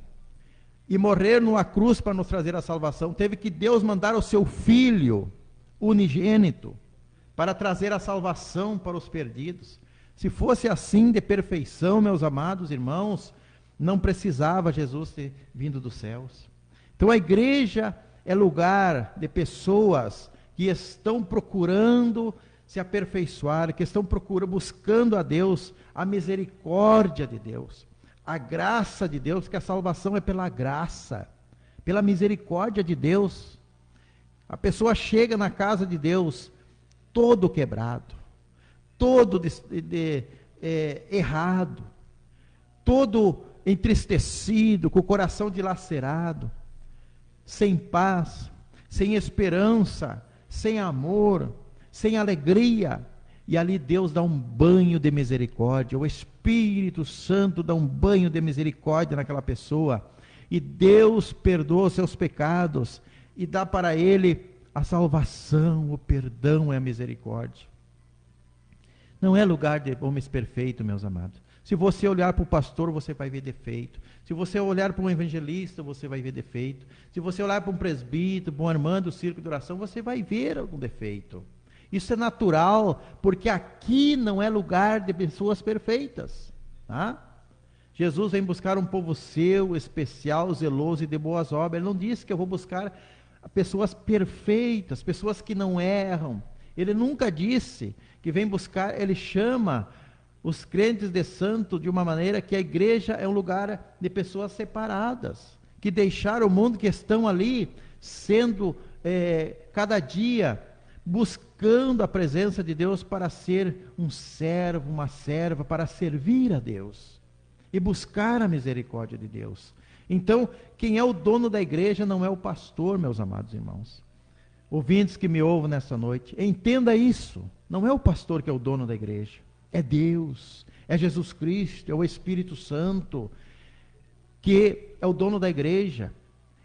e morrer numa cruz para nos trazer a salvação. Teve que Deus mandar o seu Filho unigênito para trazer a salvação para os perdidos. Se fosse assim de perfeição, meus amados irmãos, não precisava Jesus ter vindo dos céus. Então a igreja é lugar de pessoas que estão procurando se aperfeiçoar, que estão buscando a Deus, a misericórdia de Deus, a graça de Deus, que a salvação é pela graça, pela misericórdia de Deus. A pessoa chega na casa de Deus todo quebrado, todo errado, todo entristecido, com o coração dilacerado, sem paz, sem esperança, sem amor, sem alegria. E ali Deus dá um banho de misericórdia, o Espírito Santo dá um banho de misericórdia naquela pessoa, e Deus perdoa os seus pecados, e dá para ele a salvação, o perdão e a misericórdia. Não é lugar de homens perfeitos, meus amados. Se você olhar para o pastor, você vai ver defeito. Se você olhar para um evangelista, você vai ver defeito. Se você olhar para um presbítero, para um irmão do círculo de oração, você vai ver algum defeito. Isso é natural, porque aqui não é lugar de pessoas perfeitas. Tá? Jesus vem buscar um povo seu, especial, zeloso e de boas obras. Ele não disse que eu vou buscar pessoas perfeitas, pessoas que não erram. Ele nunca disse que vem buscar, ele chama os crentes de santo de uma maneira que a igreja é um lugar de pessoas separadas, que deixaram o mundo, que estão ali sendo cada dia buscando a presença de Deus para ser um servo, uma serva, para servir a Deus e buscar a misericórdia de Deus. Então, quem é o dono da igreja não é o pastor, meus amados irmãos. Ouvintes que me ouvem nessa noite, entenda isso. Não é o pastor que é o dono da igreja. É Deus, é Jesus Cristo, é o Espírito Santo, que é o dono da igreja.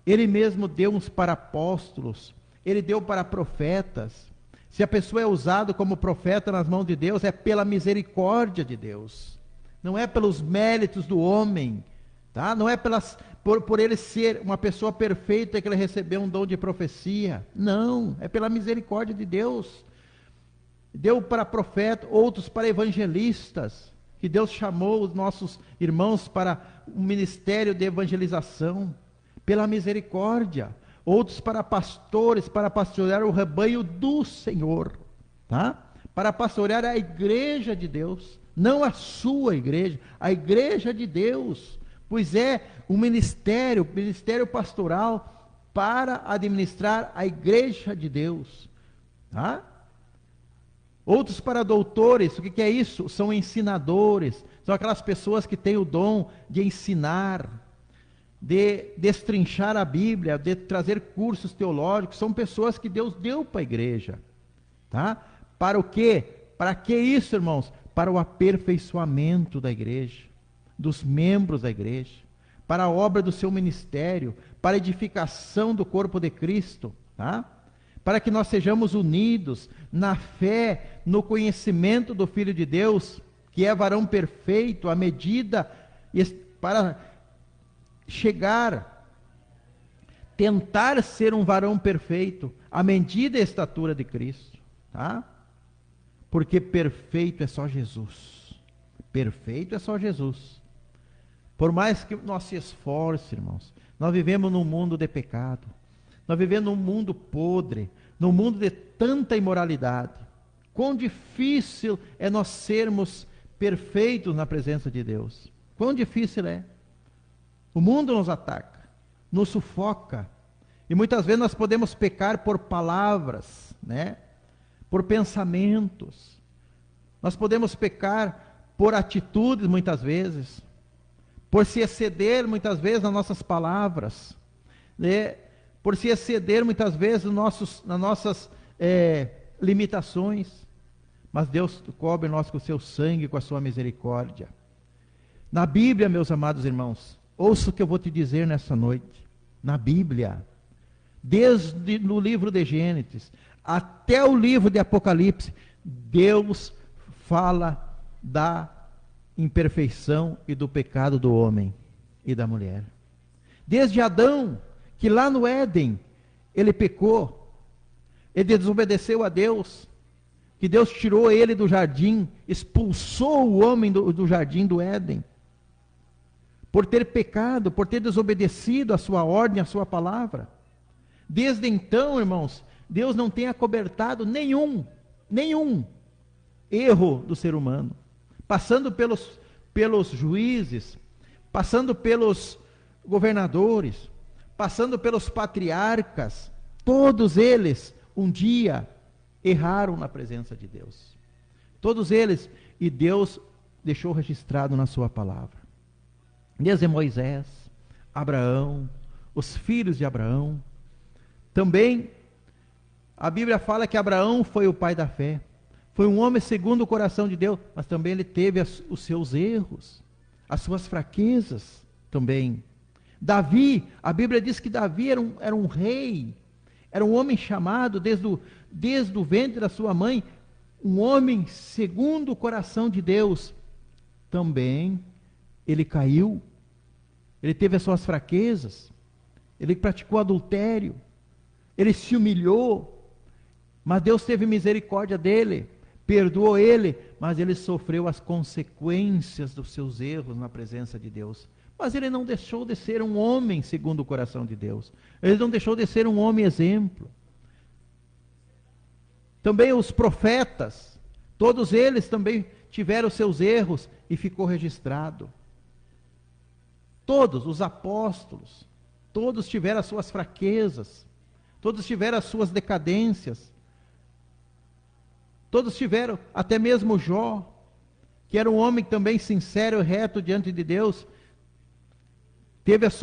Ele mesmo deu uns para apóstolos, ele deu para profetas. Se a pessoa é usada como profeta nas mãos de Deus, é pela misericórdia de Deus. Não é pelos méritos do homem, tá? Não é por ele ser uma pessoa perfeita que ele recebeu um dom de profecia. Não, é pela misericórdia de Deus. Deu para profeta, outros para evangelistas, que Deus chamou os nossos irmãos para um ministério de evangelização, pela misericórdia. outros para pastores, para pastorear o rebanho do Senhor, tá? Para pastorear a igreja de Deus, não a sua igreja, a igreja de Deus, pois é um ministério pastoral para administrar a igreja de Deus, tá? Outros para doutores. O que é isso? São ensinadores, são aquelas pessoas que têm o dom de ensinar, de destrinchar a Bíblia, de trazer cursos teológicos. São pessoas que Deus deu para a igreja, tá? Para o quê? Para que isso, irmãos? Para o aperfeiçoamento da igreja, dos membros da igreja, para a obra do seu ministério, para a edificação do corpo de Cristo, tá? Para que nós sejamos unidos na fé, no conhecimento do Filho de Deus, que é varão perfeito, à medida, para chegar, tentar ser um varão perfeito, à medida e estatura de Cristo, tá? Porque perfeito é só Jesus, perfeito é só Jesus. Por mais que nós se esforce, irmãos, nós vivemos num mundo de pecado, nós vivemos num mundo podre, num mundo de tanta imoralidade. Quão difícil é nós sermos perfeitos na presença de Deus. Quão difícil é. O mundo nos ataca, nos sufoca, e muitas vezes nós podemos pecar por palavras, né? Por pensamentos. Nós podemos pecar por atitudes muitas vezes, por se exceder muitas vezes nas nossas palavras, né? Por se exceder muitas vezes nas nossas limitações, mas Deus cobre nós com o seu sangue, com a sua misericórdia. Na Bíblia, meus amados irmãos, ouça o que eu vou te dizer nessa noite. Na Bíblia, desde no livro de Gênesis até o livro de Apocalipse, Deus fala da imperfeição e do pecado do homem e da mulher. Desde Adão, que lá no Éden, ele pecou, ele desobedeceu a Deus, que Deus tirou ele do jardim, expulsou o homem do jardim do Éden, por ter pecado, por ter desobedecido a sua ordem, a sua palavra. Desde então, irmãos, Deus não tem acobertado nenhum erro do ser humano, passando pelos juízes, passando pelos governadores, passando pelos patriarcas, todos eles um dia erraram na presença de Deus. Todos eles, e Deus deixou registrado na sua palavra. Desde Moisés, Abraão, os filhos de Abraão. Também a Bíblia fala que Abraão foi o pai da fé. Foi um homem segundo o coração de Deus, mas também ele teve os seus erros, as suas fraquezas também. Davi, a Bíblia diz que Davi era um rei, era um homem chamado desde o ventre da sua mãe, um homem segundo o coração de Deus. Também ele caiu, ele teve as suas fraquezas, ele praticou adultério, ele se humilhou, mas Deus teve misericórdia dele, perdoou ele, mas ele sofreu as consequências dos seus erros na presença de Deus. Mas ele não deixou de ser um homem segundo o coração de Deus. Ele não deixou de ser um homem exemplo. Também os profetas, todos eles também tiveram seus erros e ficou registrado. Todos os apóstolos, todos tiveram as suas fraquezas, todos tiveram as suas decadências, todos tiveram, até mesmo Jó, que era um homem também sincero e reto diante de Deus, teve os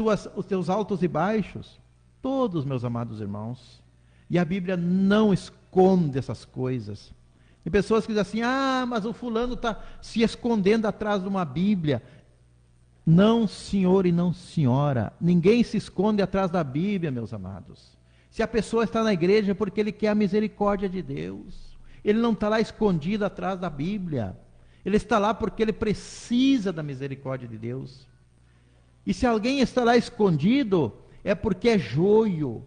seus altos e baixos, todos, meus amados irmãos. E a Bíblia não esconde essas coisas. Tem pessoas que dizem assim, mas o fulano está se escondendo atrás de uma Bíblia. Não, senhor e não senhora, ninguém se esconde atrás da Bíblia, meus amados. Se a pessoa está na igreja é porque ele quer a misericórdia de Deus. Ele não está lá escondido atrás da Bíblia. Ele está lá porque ele precisa da misericórdia de Deus. E se alguém está lá escondido, é porque é joio.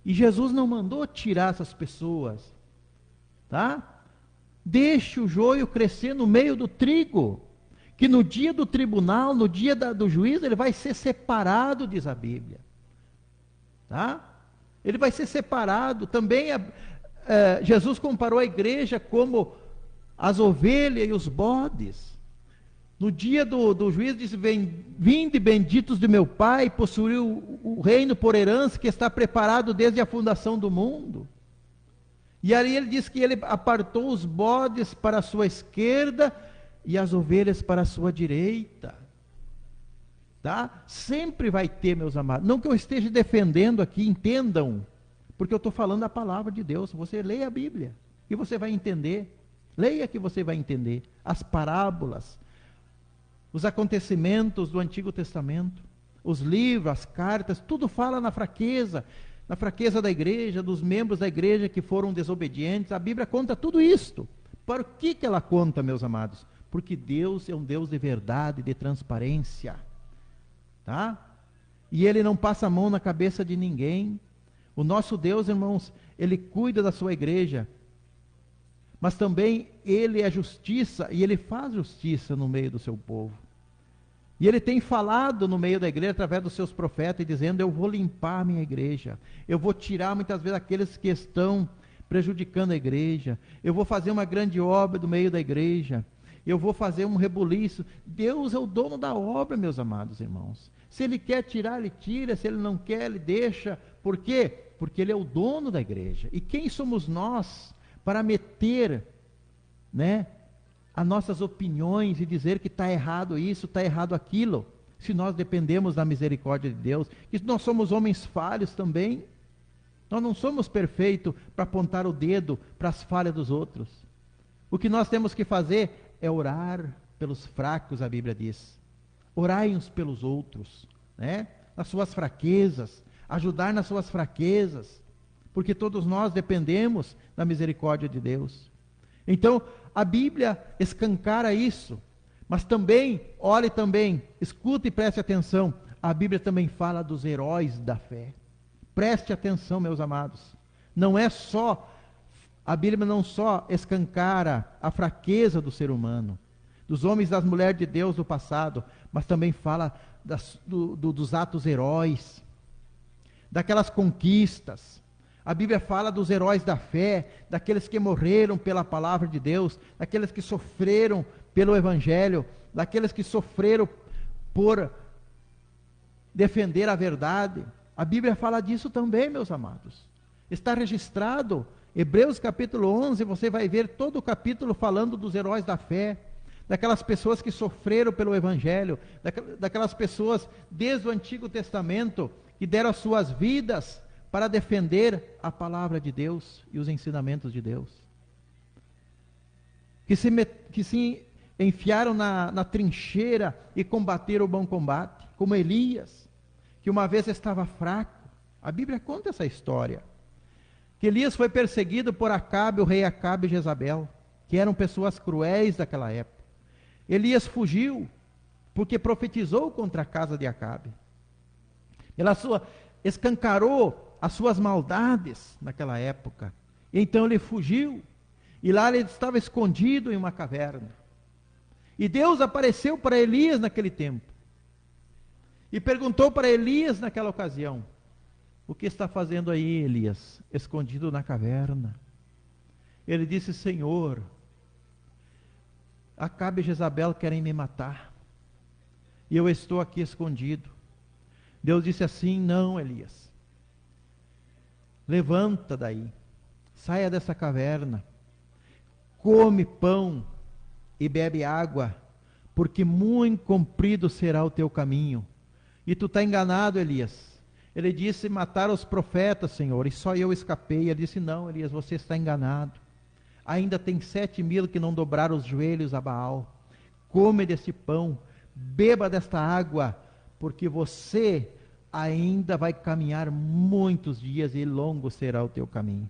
E Jesus não mandou tirar essas pessoas, tá? Deixe o joio crescer no meio do trigo, que no dia do tribunal, no dia do juízo, ele vai ser separado, diz a Bíblia, tá? Ele vai ser separado. Também Jesus comparou a igreja como as ovelhas e os bodes. No dia do juízo disse: vinde benditos de meu Pai, possuiu o reino por herança que está preparado desde a fundação do mundo. E ali ele diz que ele apartou os bodes para a sua esquerda e as ovelhas para a sua direita. Tá? Sempre vai ter, meus amados. Não que eu esteja defendendo aqui, entendam, porque eu estou falando a palavra de Deus. Você leia a Bíblia e você vai entender. Leia que você vai entender as parábolas, os acontecimentos do Antigo Testamento, os livros, as cartas, tudo fala na fraqueza da igreja, dos membros da igreja que foram desobedientes. A Bíblia conta tudo isto. Para o que ela conta, meus amados? Porque Deus é um Deus de verdade, de transparência. Tá? E Ele não passa a mão na cabeça de ninguém. O nosso Deus, irmãos, Ele cuida da sua igreja, mas também Ele é justiça, e Ele faz justiça no meio do seu povo. E Ele tem falado no meio da igreja, através dos seus profetas, e dizendo: eu vou limpar a minha igreja, eu vou tirar muitas vezes aqueles que estão prejudicando a igreja, eu vou fazer uma grande obra do meio da igreja, eu vou fazer um rebuliço. Deus é o dono da obra, meus amados irmãos. Se Ele quer tirar, Ele tira. Se Ele não quer, Ele deixa. Por quê? Porque Ele é o dono da igreja. E quem somos nós para meter, as nossas opiniões e dizer que está errado isso, está errado aquilo, se nós dependemos da misericórdia de Deus? E nós somos homens falhos também. Nós não somos perfeitos para apontar o dedo para as falhas dos outros. O que nós temos que fazer é orar pelos fracos, a Bíblia diz. Orai uns pelos outros, nas suas fraquezas, ajudar nas suas fraquezas, porque todos nós dependemos da misericórdia de Deus. Então, a Bíblia escancara isso, mas também, olhe também, escute e preste atenção, a Bíblia também fala dos heróis da fé. Preste atenção, meus amados. A Bíblia não só escancara a fraqueza do ser humano, dos homens e das mulheres de Deus do passado, mas também fala dos atos heróis, daquelas conquistas. A Bíblia fala dos heróis da fé, daqueles que morreram pela palavra de Deus, daqueles que sofreram pelo Evangelho, daqueles que sofreram por defender a verdade. A Bíblia fala disso também, meus amados. Está registrado, Hebreus capítulo 11, você vai ver todo o capítulo falando dos heróis da fé, daquelas pessoas que sofreram pelo Evangelho, daquelas pessoas desde o Antigo Testamento que deram as suas vidas para defender a palavra de Deus e os ensinamentos de Deus. Que se enfiaram na trincheira e combateram o bom combate, como Elias, que uma vez estava fraco. A Bíblia conta essa história. Que Elias foi perseguido por Acabe, o rei Acabe e Jezabel, que eram pessoas cruéis daquela época. Elias fugiu, porque profetizou contra a casa de Acabe. Escancarou as suas maldades naquela época. Então ele fugiu, e lá ele estava escondido em uma caverna. E Deus apareceu para Elias naquele tempo, e perguntou para Elias naquela ocasião: o que está fazendo aí, Elias, escondido na caverna? Ele disse: Senhor, Acabe e Jezabel querem me matar, e eu estou aqui escondido. Deus disse assim: não, Elias, levanta daí, saia dessa caverna, come pão e bebe água, porque muito comprido será o teu caminho. E tu está enganado, Elias. Ele disse: mataram os profetas, Senhor, e só eu escapei. Ele disse: não, Elias, você está enganado. Ainda tem 7.000 que não dobraram os joelhos a Baal. Come desse pão, beba desta água, porque você ainda vai caminhar muitos dias e longo será o teu caminho.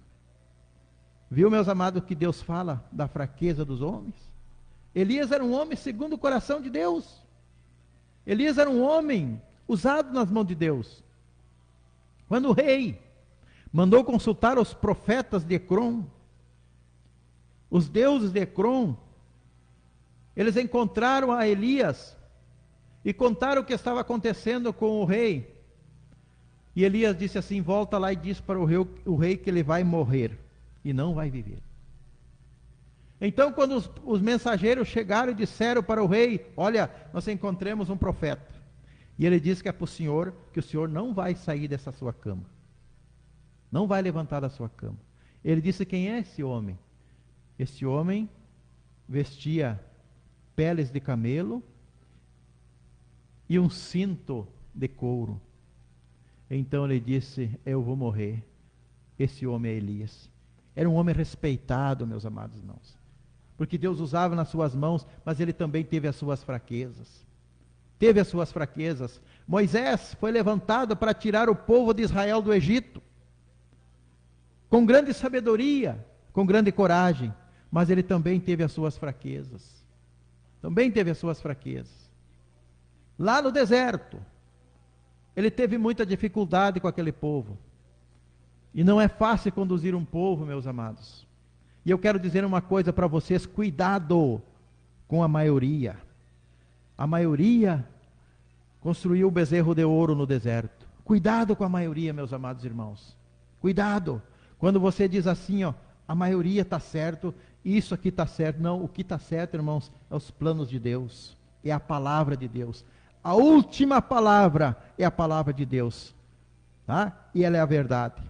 Viu, meus amados, que Deus fala da fraqueza dos homens? Elias era um homem segundo o coração de Deus. Elias era um homem usado nas mãos de Deus. Quando o rei mandou consultar os profetas de Ecrom, os deuses de Ecrom, eles encontraram a Elias e contaram o que estava acontecendo com o rei. E Elias disse assim: volta lá e diz para o rei que ele vai morrer e não vai viver. Então, quando os mensageiros chegaram e disseram para o rei: olha, nós encontramos um profeta. E ele disse que é para o senhor, que o senhor não vai sair dessa sua cama. Não vai levantar da sua cama. Ele disse: quem é esse homem? Esse homem vestia peles de camelo e um cinto de couro. Então ele disse: eu vou morrer. Esse homem é Elias. Era um homem respeitado, meus amados irmãos, porque Deus usava nas suas mãos, mas ele também teve as suas fraquezas. Teve as suas fraquezas. Moisés foi levantado para tirar o povo de Israel do Egito, com grande sabedoria, com grande coragem, mas ele também teve as suas fraquezas. Também teve as suas fraquezas. Lá no deserto, ele teve muita dificuldade com aquele povo. E não é fácil conduzir um povo, meus amados. E eu quero dizer uma coisa para vocês: cuidado com a maioria. A maioria construiu o bezerro de ouro no deserto. Cuidado com a maioria, meus amados irmãos. Cuidado. Quando você diz assim, ó, a maioria está certo, isso aqui está certo. Não, o que está certo, irmãos, é os planos de Deus. É a palavra de Deus. A última palavra é a palavra de Deus. Tá? E ela é a verdade.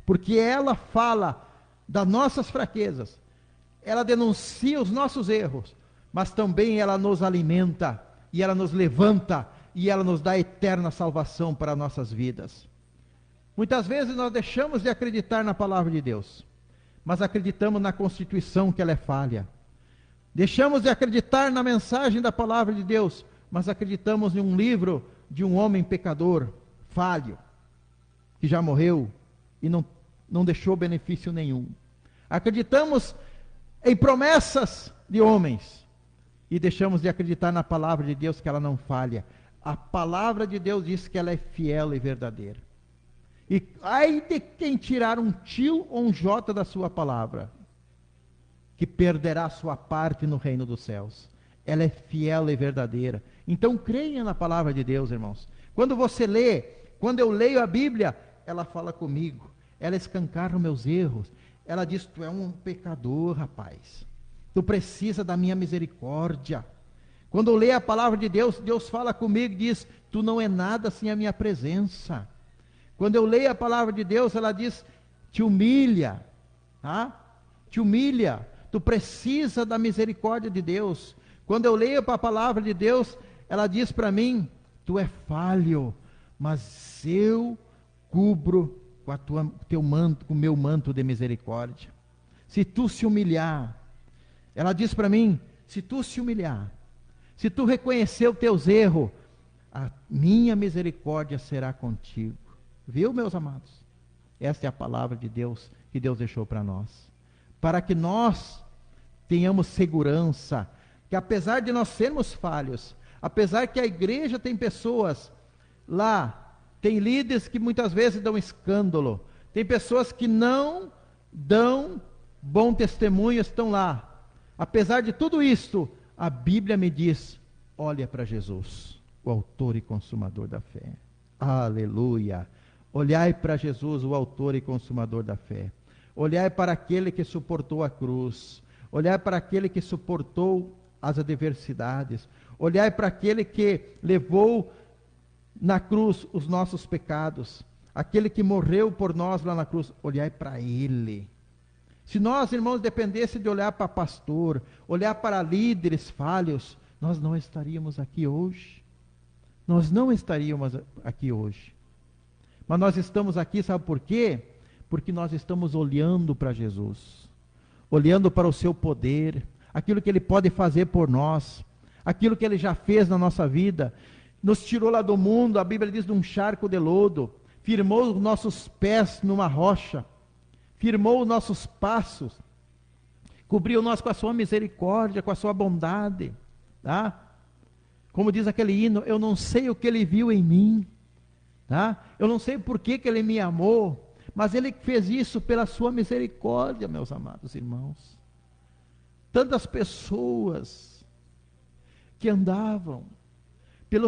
Porque ela fala das nossas fraquezas. Ela denuncia os nossos erros. Mas também ela nos alimenta, e ela nos levanta, e ela nos dá eterna salvação para nossas vidas. Muitas vezes nós deixamos de acreditar na palavra de Deus, mas acreditamos na Constituição, que ela é falha. Deixamos de acreditar na mensagem da palavra de Deus, mas acreditamos em um livro de um homem pecador, falho, que já morreu e não deixou benefício nenhum. Acreditamos em promessas de homens, e deixamos de acreditar na palavra de Deus, que ela não falha. A palavra de Deus diz que ela é fiel e verdadeira. E ai de quem tirar um tio ou um jota da sua palavra, que perderá a sua parte no reino dos céus. Ela é fiel e verdadeira. Então creia na palavra de Deus, irmãos. Quando você lê, quando eu leio a Bíblia, ela fala comigo. Ela escancara os meus erros. Ela diz: tu é um pecador, rapaz. Tu precisa da minha misericórdia. Quando eu leio a palavra de Deus, Deus fala comigo e diz: tu não é nada sem a minha presença. Quando eu leio a palavra de Deus, ela diz: te humilha, tá? Te humilha. Tu precisa da misericórdia de Deus. Quando eu leio a palavra de Deus, ela diz para mim: tu é falho, mas eu cubro com o meu manto de misericórdia. Se tu se humilhar, ela diz para mim: se tu se humilhar, se tu reconhecer os teus erros, a minha misericórdia será contigo. Viu, meus amados? Esta é a palavra de Deus que Deus deixou para nós. Para que nós tenhamos segurança, que apesar de nós sermos falhos, apesar que a igreja tem pessoas lá, tem líderes que muitas vezes dão escândalo, tem pessoas que não dão bom testemunho, estão lá. Apesar de tudo isto, a Bíblia me diz: olha para Jesus, o autor e consumador da fé. Aleluia! Olhai para Jesus, o autor e consumador da fé. Olhai para aquele que suportou a cruz. Olhai para aquele que suportou as adversidades. Olhai para aquele que levou na cruz os nossos pecados. Aquele que morreu por nós lá na cruz. Olhai para ele. Se nós, irmãos, dependesse de olhar para pastor, olhar para líderes falhos, nós não estaríamos aqui hoje. Nós não estaríamos aqui hoje. Mas nós estamos aqui, sabe por quê? Porque nós estamos olhando para Jesus, olhando para o seu poder, aquilo que ele pode fazer por nós, aquilo que ele já fez na nossa vida. Nos tirou lá do mundo, a Bíblia diz, de um charco de lodo, firmou os nossos pés numa rocha, firmou os nossos passos, cobriu-nos com a sua misericórdia, com a sua bondade, tá? Como diz aquele hino: eu não sei o que ele viu em mim, tá? Eu não sei por que ele me amou, mas ele fez isso pela sua misericórdia, meus amados irmãos. Tantas pessoas que andavam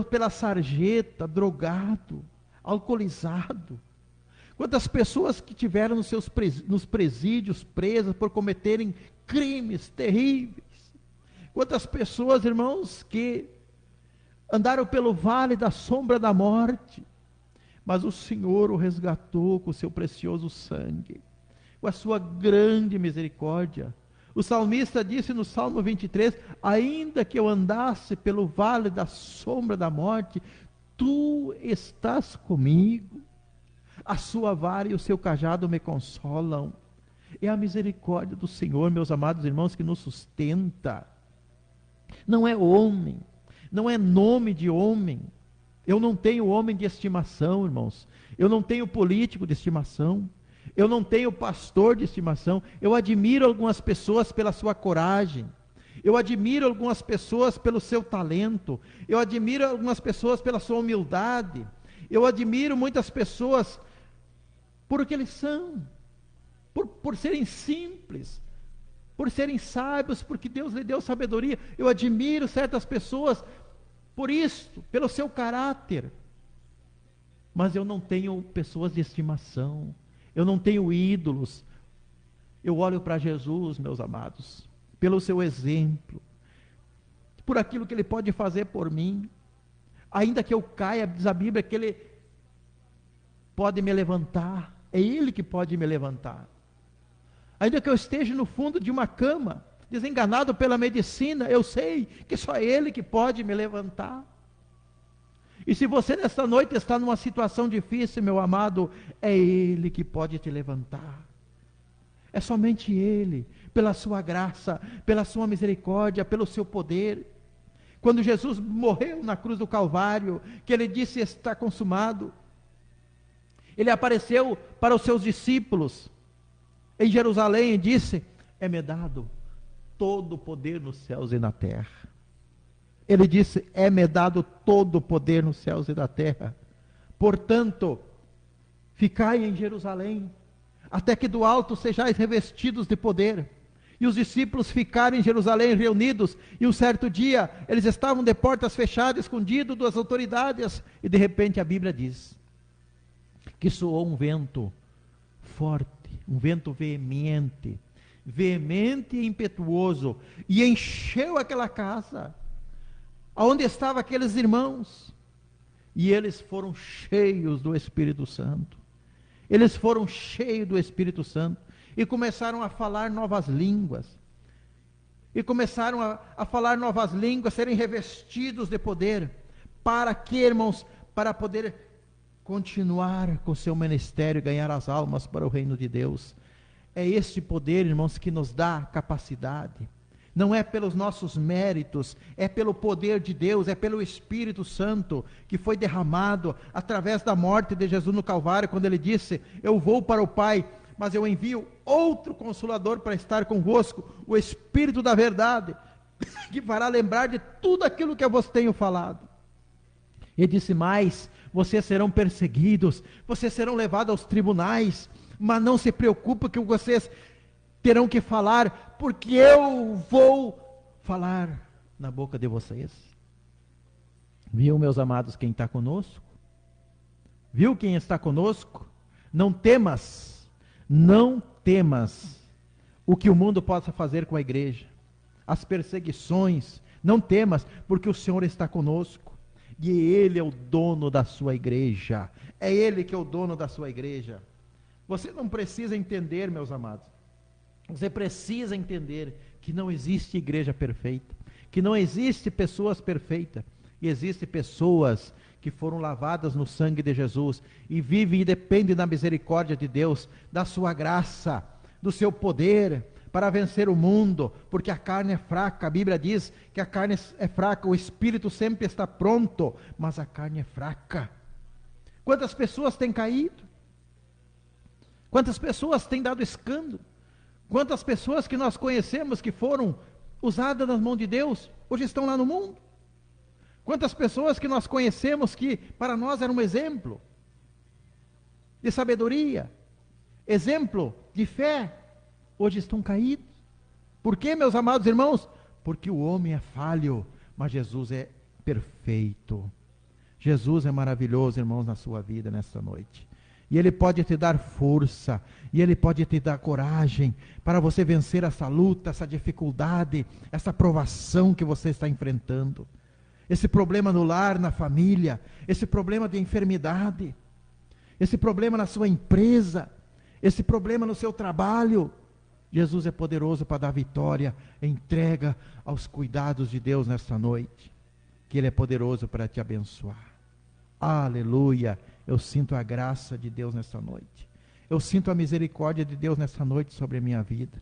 pela sarjeta, drogado, alcoolizado. Quantas pessoas que tiveram nos presídios presas por cometerem crimes terríveis. Quantas pessoas, irmãos, que andaram pelo vale da sombra da morte, mas o Senhor o resgatou com o seu precioso sangue, com a sua grande misericórdia. O salmista disse no Salmo 23, ainda que eu andasse pelo vale da sombra da morte, tu estás comigo. A sua vara e o seu cajado me consolam. É a misericórdia do Senhor, meus amados irmãos, que nos sustenta. Não é homem, não é nome de homem. Eu não tenho homem de estimação, irmãos. Eu não tenho político de estimação. Eu não tenho pastor de estimação. Eu admiro algumas pessoas pela sua coragem. Eu admiro algumas pessoas pelo seu talento. Eu admiro algumas pessoas pela sua humildade. Eu admiro muitas pessoas por o que eles são, por serem simples, por serem sábios, porque Deus lhe deu sabedoria. Eu admiro certas pessoas por isso, pelo seu caráter. Mas eu não tenho pessoas de estimação, eu não tenho ídolos. Eu olho para Jesus, meus amados, pelo seu exemplo, por aquilo que Ele pode fazer por mim. Ainda que eu caia, diz a Bíblia que Ele pode me levantar, é Ele que pode me levantar. Ainda que eu esteja no fundo de uma cama, desenganado pela medicina, eu sei que só Ele que pode me levantar. E se você nesta noite está numa situação difícil, meu amado, é Ele que pode te levantar. É somente Ele, pela sua graça, pela sua misericórdia, pelo seu poder. Quando Jesus morreu na cruz do Calvário, que Ele disse, está consumado, Ele apareceu para os seus discípulos em Jerusalém e disse, é-me dado todo o poder nos céus e na terra. Ele disse, é-me dado todo o poder nos céus e na terra. Portanto, ficai em Jerusalém, até que do alto sejais revestidos de poder. E os discípulos ficaram em Jerusalém reunidos, e um certo dia, eles estavam de portas fechadas, escondidos das autoridades, e de repente a Bíblia diz, que soou um vento forte, um vento veemente e impetuoso, e encheu aquela casa, aonde estavam aqueles irmãos, e eles foram cheios do Espírito Santo. Eles foram cheios do Espírito Santo, e começaram a falar novas línguas, serem revestidos de poder. Para quê, irmãos? Para poder continuar com o seu ministério e ganhar as almas para o reino de Deus. É este poder, irmãos, que nos dá capacidade. Não é pelos nossos méritos, é pelo poder de Deus, é pelo Espírito Santo que foi derramado através da morte de Jesus no Calvário, quando Ele disse, eu vou para o Pai, mas eu envio outro Consolador para estar convosco, o Espírito da verdade, que fará lembrar de tudo aquilo que eu vos tenho falado. Ele disse mais, vocês serão perseguidos, vocês serão levados aos tribunais, mas não se preocupe que vocês terão que falar, porque eu vou falar na boca de vocês. Viu, meus amados, quem está conosco? Viu quem está conosco? Não temas o que o mundo possa fazer com a igreja, as perseguições, não temas, porque o Senhor está conosco, e Ele é o dono da sua igreja, é Ele que é o dono da sua igreja. Você não precisa entender, meus amados, você precisa entender que não existe igreja perfeita, que não existe pessoas perfeitas, e existem pessoas que foram lavadas no sangue de Jesus, e vivem e dependem da misericórdia de Deus, da sua graça, do seu poder, para vencer o mundo, porque a carne é fraca. A Bíblia diz que a carne é fraca, o Espírito sempre está pronto, mas a carne é fraca. Quantas pessoas têm caído? Quantas pessoas têm dado escândalo? Quantas pessoas que nós conhecemos que foram usadas nas mãos de Deus, hoje estão lá no mundo? Quantas pessoas que nós conhecemos que para nós eram um exemplo de sabedoria, exemplo de fé, hoje estão caídos. Por quê, meus amados irmãos? Porque o homem é falho, mas Jesus é perfeito. Jesus é maravilhoso, irmãos, na sua vida nesta noite. E Ele pode te dar força, e Ele pode te dar coragem para você vencer essa luta, essa dificuldade, essa provação que você está enfrentando. Esse problema no lar, na família, esse problema de enfermidade, esse problema na sua empresa, esse problema no seu trabalho. Jesus é poderoso para dar vitória. Entrega aos cuidados de Deus nesta noite, que Ele é poderoso para te abençoar. Aleluia! Eu sinto a graça de Deus nesta noite. Eu sinto a misericórdia de Deus nesta noite sobre a minha vida.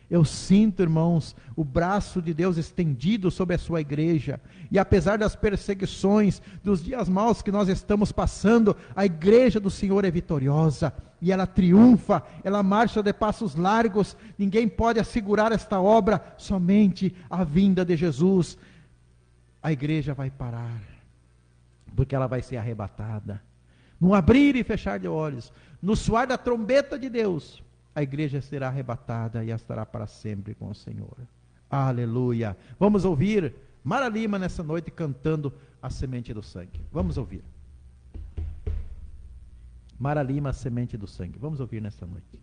Eu sinto, irmãos, o braço de Deus estendido sobre a sua igreja. E apesar das perseguições, dos dias maus que nós estamos passando, a igreja do Senhor é vitoriosa. E ela triunfa, ela marcha de passos largos. Ninguém pode assegurar esta obra, somente a vinda de Jesus. A igreja vai parar, porque ela vai ser arrebatada. No abrir e fechar de olhos, no soar da trombeta de Deus, a igreja será arrebatada e estará para sempre com o Senhor. Aleluia! Vamos ouvir Mara Lima nessa noite cantando A Semente do Sangue. Vamos ouvir. Mara Lima, A Semente do Sangue. Vamos ouvir nessa noite.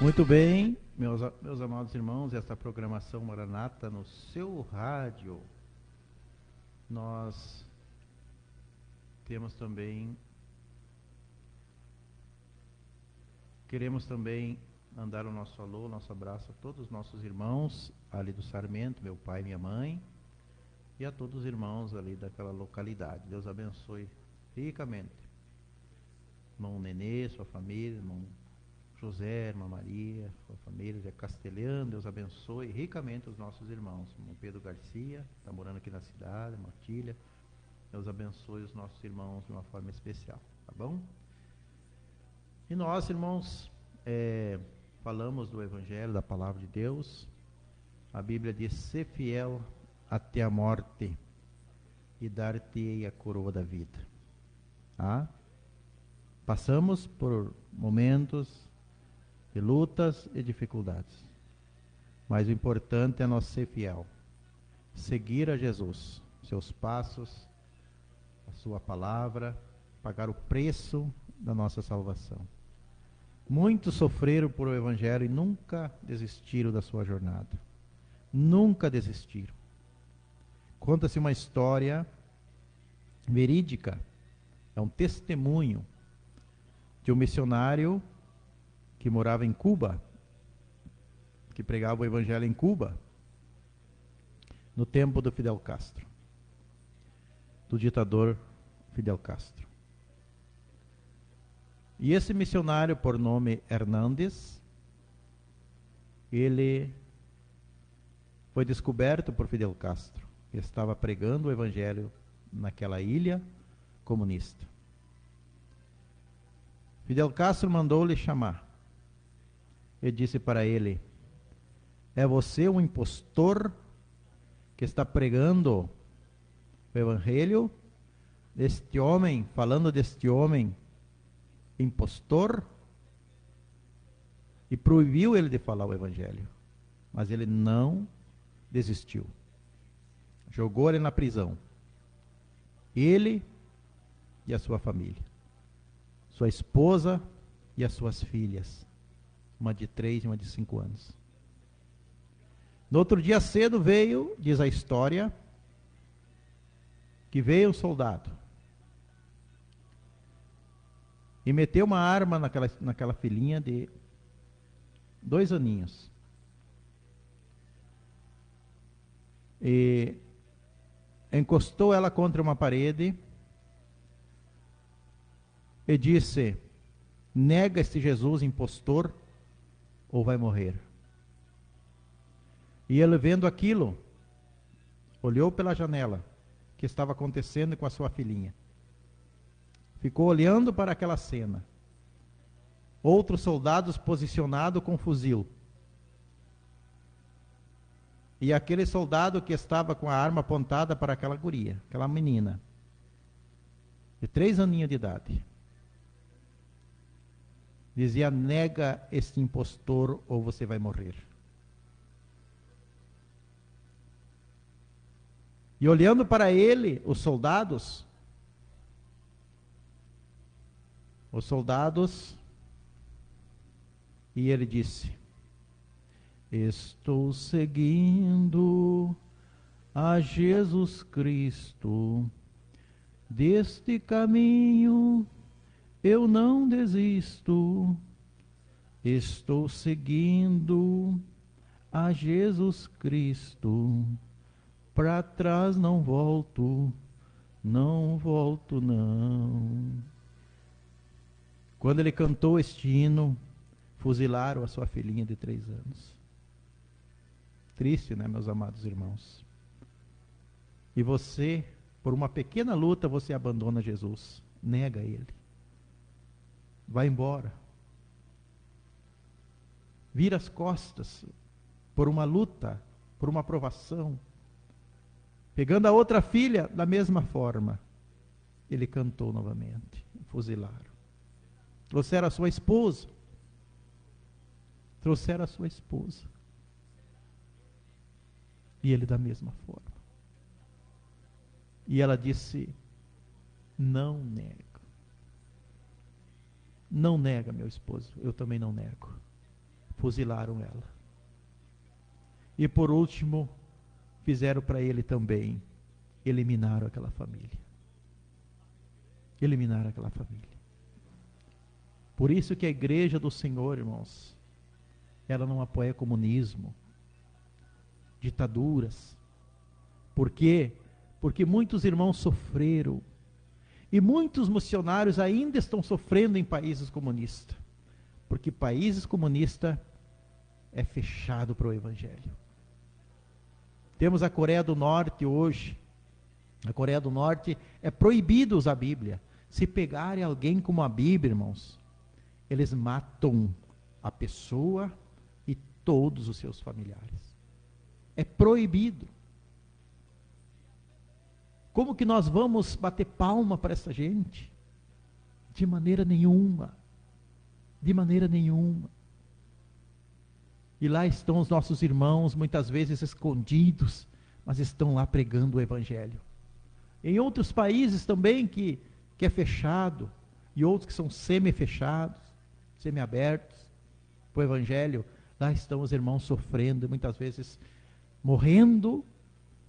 Muito bem, meus amados irmãos, esta programação Maranata no seu rádio. Nós temos também, queremos também mandar o nosso alô, nosso abraço a todos os nossos irmãos ali do Sarmento, meu pai e minha mãe, e a todos os irmãos ali daquela localidade. Deus abençoe ricamente. Irmão Nenê, sua família, irmão José, irmã Maria, sua família, Zé Castelhano, Deus abençoe ricamente os nossos irmãos. Irmão Pedro Garcia, está morando aqui na cidade, irmã Tília, Deus abençoe os nossos irmãos de uma forma especial, tá bom? E nós, irmãos, falamos do Evangelho, da Palavra de Deus. A Bíblia diz: ser fiel até a morte e dar-te-ei a coroa da vida. Tá? Passamos por momentos de lutas e dificuldades, mas o importante é nós ser fiel, seguir a Jesus, seus passos, a sua palavra, pagar o preço da nossa salvação. Muitos sofreram por o Evangelho e nunca desistiram da sua jornada, nunca desistiram. Conta-se uma história verídica, é um testemunho de um missionário que morava em Cuba, que pregava o Evangelho em Cuba, no tempo do Fidel Castro, do ditador Fidel Castro. E esse missionário, por nome Hernández, ele foi descoberto por Fidel Castro. Ele estava pregando o Evangelho naquela ilha comunista. Fidel Castro mandou-lhe chamar. E disse para ele: é você um impostor que está pregando o Evangelho? Deste homem, falando deste homem impostor? E proibiu ele de falar o Evangelho. Mas ele não desistiu. Jogou ele na prisão. Ele e a sua família. Sua esposa e as suas filhas. Uma de 3 e uma de 5 anos. No outro dia cedo veio, diz a história, que veio um soldado. E meteu uma arma naquela filhinha de 2 aninhos. E encostou ela contra uma parede e disse: nega este Jesus impostor ou vai morrer. E ele, vendo aquilo, olhou pela janela que estava acontecendo com a sua filhinha. Ficou olhando para aquela cena. Outros soldados posicionados com fuzil. E aquele soldado que estava com a arma apontada para aquela guria, aquela menina, de 3 aninhos de idade. Dizia: nega este impostor ou você vai morrer. E olhando para ele, os soldados, e ele disse: estou seguindo a Jesus Cristo, deste caminho eu não desisto, estou seguindo a Jesus Cristo, para trás não volto, não volto não. Quando ele cantou este hino, fuzilaram a sua filhinha de 3 anos. Triste, né, meus amados irmãos? E você, por uma pequena luta, você abandona Jesus, nega ele. Vai embora. Vira as costas por uma luta, por uma provação. Pegando a outra filha, da mesma forma, ele cantou novamente. Fuzilaram. Trouxeram a sua esposa. E ele da mesma forma. E ela disse: não nego. Não nega, meu esposo, eu também não nego. fuzilaram ela. E por último, fizeram para ele também, eliminaram aquela família. Eliminaram aquela família. Por isso que a igreja do Senhor, irmãos, ela não apoia comunismo, ditaduras. Por quê? Porque muitos irmãos sofreram. E muitos missionários ainda estão sofrendo em países comunistas. Porque países comunistas é fechado para o Evangelho. Temos a Coreia do Norte hoje. Na Coreia do Norte é proibido usar a Bíblia. Se pegarem alguém com uma Bíblia, irmãos, eles matam a pessoa e todos os seus familiares. É proibido. Como que nós vamos bater palma para essa gente? De maneira nenhuma. De maneira nenhuma. E lá estão os nossos irmãos, muitas vezes escondidos, mas estão lá pregando o Evangelho. Em outros países também que é fechado, e outros que são semi-fechados, semi-abertos para o Evangelho, lá estão os irmãos sofrendo, muitas vezes morrendo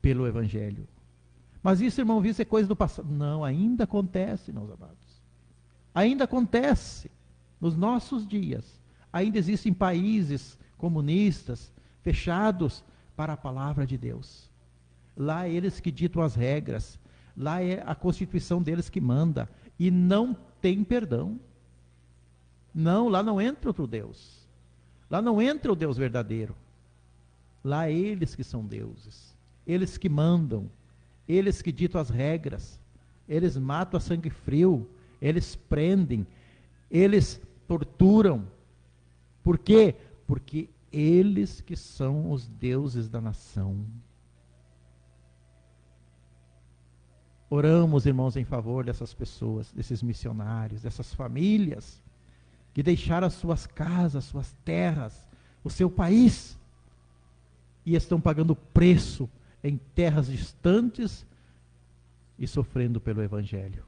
pelo Evangelho. Mas isso, irmão, isso é coisa do passado. Não, ainda acontece, meus amados. Ainda acontece nos nossos dias. Ainda existem países comunistas fechados para a palavra de Deus. Lá é eles que ditam as regras. Lá é a Constituição deles que manda. E não tem perdão. Não, lá não entra outro Deus. Lá não entra o Deus verdadeiro. Lá é eles que são deuses. Eles que mandam. Eles que ditam as regras. Eles matam a sangue frio. Eles prendem. Eles torturam. Por quê? Porque eles que são os deuses da nação. Oramos, irmãos, em favor dessas pessoas, desses missionários, dessas famílias que deixaram as suas casas, suas terras, o seu país e estão pagando preço em terras distantes e sofrendo pelo Evangelho.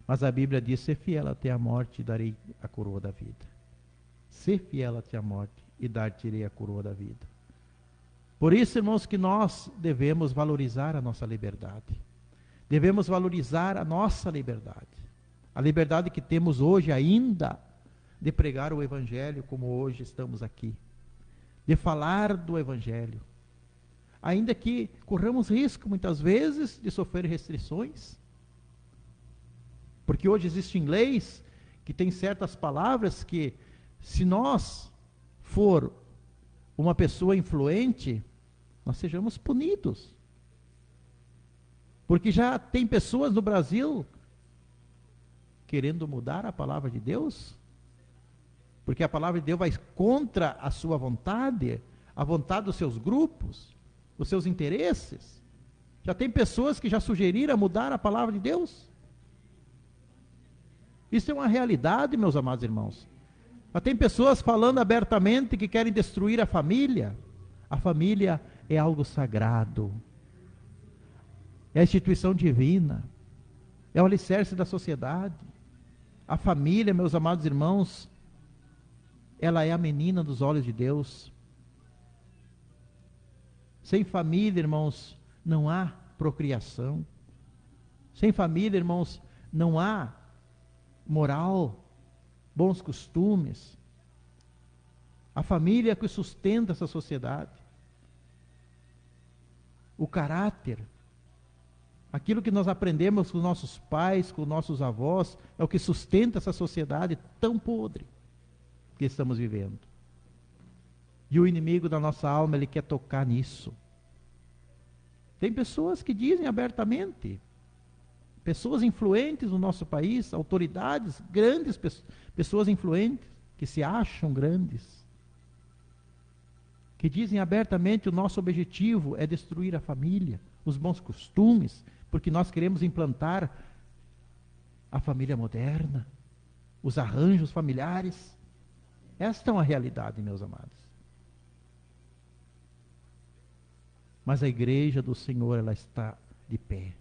Mas a Bíblia diz: ser fiel até a morte, darei a coroa da vida. Ser fiel até a morte e dar-te-ei a coroa da vida. Por isso, irmãos, que nós devemos valorizar a nossa liberdade. Devemos valorizar a nossa liberdade. A liberdade que temos hoje ainda de pregar o Evangelho, como hoje estamos aqui. De falar do Evangelho. Ainda que corramos risco, muitas vezes, de sofrer restrições. Porque hoje existem leis que têm certas palavras que, se nós for uma pessoa influente, nós sejamos punidos. Porque já tem pessoas no Brasil querendo mudar a palavra de Deus, porque a palavra de Deus vai contra a sua vontade, a vontade dos seus grupos, os seus interesses. Já tem pessoas que já sugeriram mudar a palavra de Deus. Isso é uma realidade, meus amados irmãos. Mas tem pessoas falando abertamente que querem destruir a família. A família é algo sagrado. É a instituição divina. É o alicerce da sociedade. A família, meus amados irmãos, ela é a menina dos olhos de Deus. Sem família, irmãos, não há procriação. Sem família, irmãos, não há moral, bons costumes. A família é que sustenta essa sociedade. O caráter, aquilo que nós aprendemos com nossos pais, com nossos avós, é o que sustenta essa sociedade tão podre que estamos vivendo. E o inimigo da nossa alma, ele quer tocar nisso. Tem pessoas que dizem abertamente, pessoas influentes no nosso país, autoridades, grandes pessoas influentes, que se acham grandes, que dizem abertamente: o nosso objetivo é destruir a família, os bons costumes, porque nós queremos implantar a família moderna, os arranjos familiares. Esta é uma realidade, meus amados. Mas a igreja do Senhor, ela está de pé.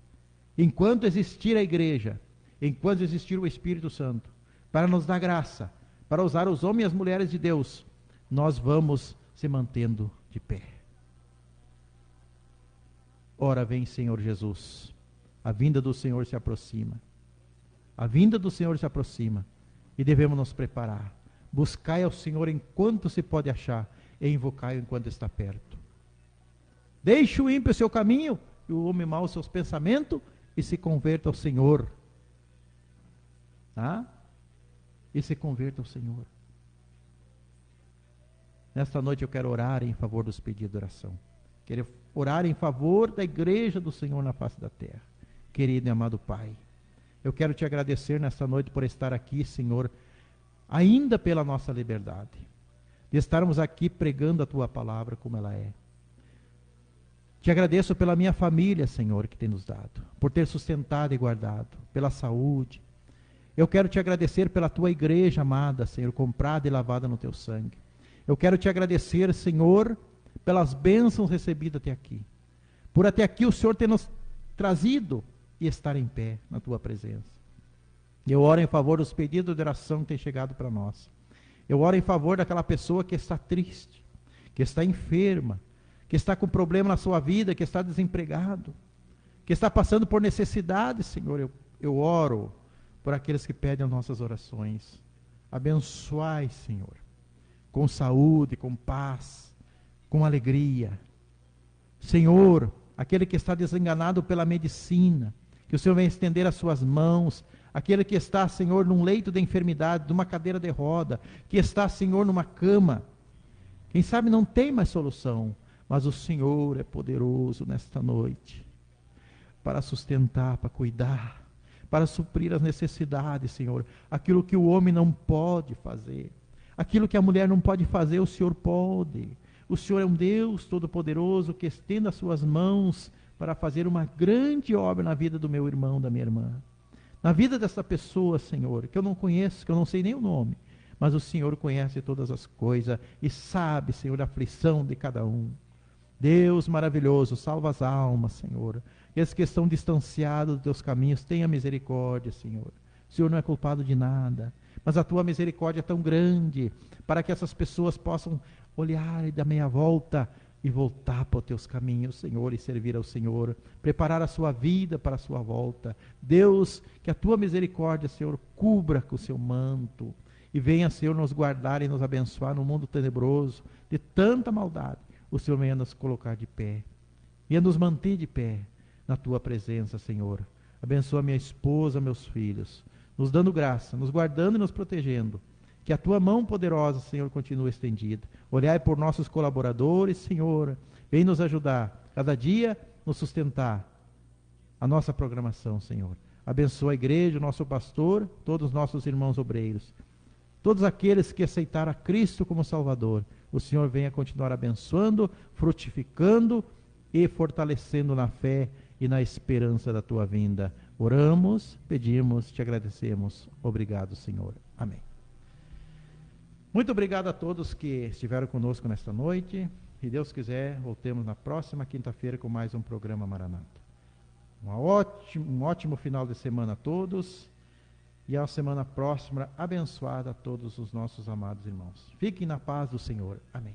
Enquanto existir a igreja, enquanto existir o Espírito Santo, para nos dar graça, para usar os homens e as mulheres de Deus, nós vamos se mantendo de pé. Ora vem, Senhor Jesus. A vinda do Senhor se aproxima. A vinda do Senhor se aproxima. E devemos nos preparar. Buscai ao Senhor enquanto se pode achar, e invocai-o enquanto está perto. Deixe o ímpio o seu caminho, e o homem mau os seus pensamentos, e se converta ao Senhor. E se converta ao Senhor. Nesta noite eu quero orar em favor dos pedidos de oração. Quero orar em favor da igreja do Senhor na face da terra. Querido e amado Pai, eu quero te agradecer nesta noite por estar aqui, Senhor, ainda pela nossa liberdade, de estarmos aqui pregando a tua palavra como ela é. Te agradeço pela minha família, Senhor, que tem nos dado, por ter sustentado e guardado, pela saúde. Eu quero te agradecer pela tua igreja amada, Senhor, comprada e lavada no teu sangue. Eu quero te agradecer, Senhor, pelas bênçãos recebidas até aqui. Por até aqui o Senhor ter nos trazido e estar em pé na tua presença. Eu oro em favor dos pedidos de oração que têm chegado para nós. Eu oro em favor daquela pessoa que está triste, que está enferma, que está com problema na sua vida, que está desempregado, que está passando por necessidade, Senhor. Eu oro por aqueles que pedem as nossas orações. Abençoai, Senhor, com saúde, com paz, com alegria. Senhor, aquele que está desenganado pela medicina, que o Senhor venha estender as suas mãos. Aquele que está, Senhor, num leito de enfermidade, numa cadeira de roda, que está, Senhor, numa cama. Quem sabe não tem mais solução, mas o Senhor é poderoso nesta noite para sustentar, para cuidar, para suprir as necessidades, Senhor. Aquilo que o homem não pode fazer, aquilo que a mulher não pode fazer, o Senhor pode. O Senhor é um Deus todo-poderoso que estende as suas mãos para fazer uma grande obra na vida do meu irmão, da minha irmã. Na vida dessa pessoa, Senhor, que eu não conheço, que eu não sei nem o nome, mas o Senhor conhece todas as coisas e sabe, Senhor, a aflição de cada um. Deus maravilhoso, salva as almas, Senhor. E as que estão distanciados dos teus caminhos, tenha misericórdia, Senhor. O Senhor não é culpado de nada, mas a tua misericórdia é tão grande para que essas pessoas possam olhar e dar meia volta e voltar para os teus caminhos, Senhor, e servir ao Senhor, preparar a sua vida para a sua volta. Deus, que a tua misericórdia, Senhor, cubra com o seu manto e venha, Senhor, nos guardar e nos abençoar no mundo tenebroso de tanta maldade. O Senhor venha nos colocar de pé, venha nos manter de pé na tua presença, Senhor. Abençoa minha esposa, meus filhos, nos dando graça, nos guardando e nos protegendo. Que a tua mão poderosa, Senhor, continue estendida. Olhai por nossos colaboradores, Senhor. Vem nos ajudar, cada dia nos sustentar a nossa programação, Senhor. Abençoa a igreja, o nosso pastor, todos os nossos irmãos obreiros. Todos aqueles que aceitaram a Cristo como Salvador. O Senhor venha continuar abençoando, frutificando e fortalecendo na fé e na esperança da tua vinda. Oramos, pedimos, te agradecemos. Obrigado, Senhor. Amém. Muito obrigado a todos que estiveram conosco nesta noite. Se Deus quiser, voltemos na próxima quinta-feira com mais um programa Maranata. Um ótimo final de semana a todos. E a semana próxima abençoada a todos os nossos amados irmãos. Fiquem na paz do Senhor. Amém.